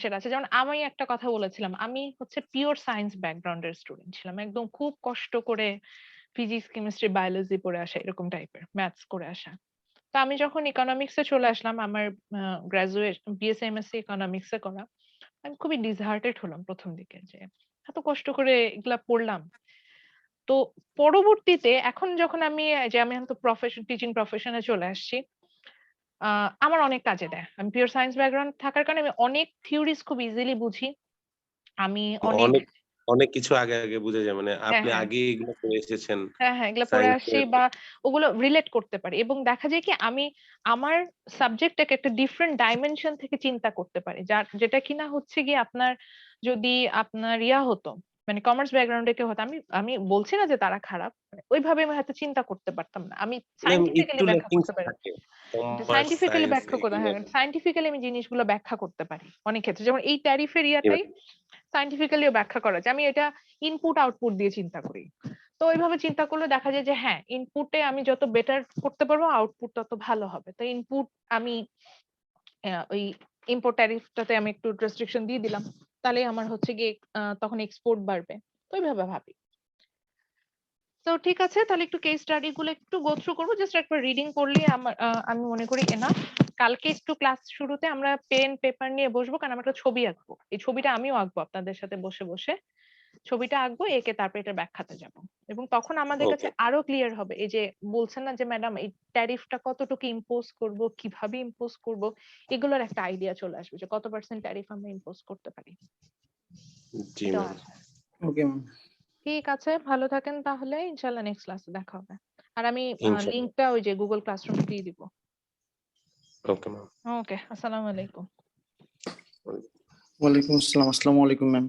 সেটা আছে, যেমন আমি একটা কথা বলেছিলাম, আমি হচ্ছে পিওর সায়েন্স ব্যাকগ্রাউন্ডের স্টুডেন্ট ছিলাম, একদম খুব কষ্ট করে ফিজিক্স কেমিস্ট্রি বায়োলজি পড়ে আসা, এরকম টাইপের ম্যাথস করে আসা। তো আমি যখন ইকোনমিক্সে চলে আসলাম, আমার গ্রাজুয়েট বিএসসি এমএসসি ইকোনমিক্সে করা, আমি খুবই ডিসহার্টেড হলাম প্রথম দিকে যে এত কষ্ট করে এগুলা পড়লাম। তো পরবর্তীতে এখন যখন আমি যে আমি এখন তো টিচিং প্রফেশনে চলে আসছি, আমার অনেক কাজে দেয়। আমি পিওর সায়েন্স ব্যাকগ্রাউন্ড থাকার কারণে আমি অনেক থিওরিজ খুব ইজিলি বুঝি। আমি অনেক অনেক অনেক কিছু আগে আগে বুঝে যায়, মানে হ্যাঁ আপনি হ্যাঁ আগে এগুলো করে এসেছেন এগুলা পড়ে আসছি সায়েন্সের। বা ওগুলো রিলেট করতে পারি, এবং দেখা যায় কি আমি আমার সাবজেক্টটাকে একটা ডিফারেন্ট ডাইমেনশন থেকে চিন্তা করতে পারি, যেটা কিনা হচ্ছে গিয়ে আপনার যদি আপনার ইয়া হতো মানে কমার্স ব্যাকগ্রাউন্ডে কেউ হতো, আমি আমি বলছি না যে তারা খারাপ, মানে ওইভাবে আমি হয়তো চিন্তা করতে পারতাম না, আমি ম্যাম সাইন্টিফিক্যালি একটু ব্যাখ্যা ল্যাকিংস করতে পারি। থাকে কমার্স সাইন্টিফিক্যালি সায়েন্স ব্যাখ্যা করে, এগুলো। হ্যাঁ সাইন্টিফিক্যালি আমি জিনিসগুলো ব্যাখ্যা করতে পারি অনেক ক্ষেত্রে, যেমন এই ট্যারিফের ইয়াটাই সাইন্টিফিক্যালিও ব্যাখ্যা করা যায়, আমি এটা ইনপুট আউটপুট দিয়ে চিন্তা করি। তো ওইভাবে চিন্তা করলে দেখা যায় যে হ্যাঁ ইনপুটে আমি যত বেটার করতে পারবো আউটপুট তত ভালো হবে। তো ইনপুট আমি ওই ইম্পোর্ট ট্যারিফটাতে আমি একটু রেস্ট্রিকশন দিয়ে দিলাম, তাহলে আমার হচ্ছে গিয়ে তখন এক্সপোর্ট বাড়বে। তো ওইভাবে ভাবি। তো ঠিক আছে, তাহলে একটু কেস স্টাডি গুলো একটু গো থ্রু করবো, জাস্ট একবার রিডিং করলে আমার আমি মনে করি এনাফ। কালকে একটু ক্লাস শুরুতে আমরা পেন পেপার নিয়ে বসবো, কারণ আমরা একটা ছবি আঁকবো, এই ছবিটা আমিও আঁকবো আপনাদের সাথে বসে বসে, ছবিটা আঁকবো এঁকে তারপর এটা ব্যাখ্যাতে যাব, এবং তখন আমাদের কাছে ওকে। আরো ক্লিয়ার হবে এই যে বলছেন না যে ম্যাডাম এই ট্যারিফটা কতটুকু ইম্পোজ করব, কিভাবে ইম্পোজ করব, এগুলোর একটা আইডিয়া চলে আসবে যে কত পার্সেন্ট ট্যারিফ আমরা ইম্পোজ করতে পারি। জি এটাও ম্যাম। আসবে। Okay ma'am. ঠিক আছে, ভালো থাকেন তাহলে, ইনশাল্লাহ নেক্সট ক্লাসে দেখা হবে। আর আমি ইনশাআল্লাহ। লিংকটা ওই যে গুগল ক্লাসরুম দিয়ে দিব। Okay ma'am. ওকে, আসসালামু আলাইকুম। ওয়ালাইকুম আসসালাম। আসসালামু আলাইকুম ম্যাম।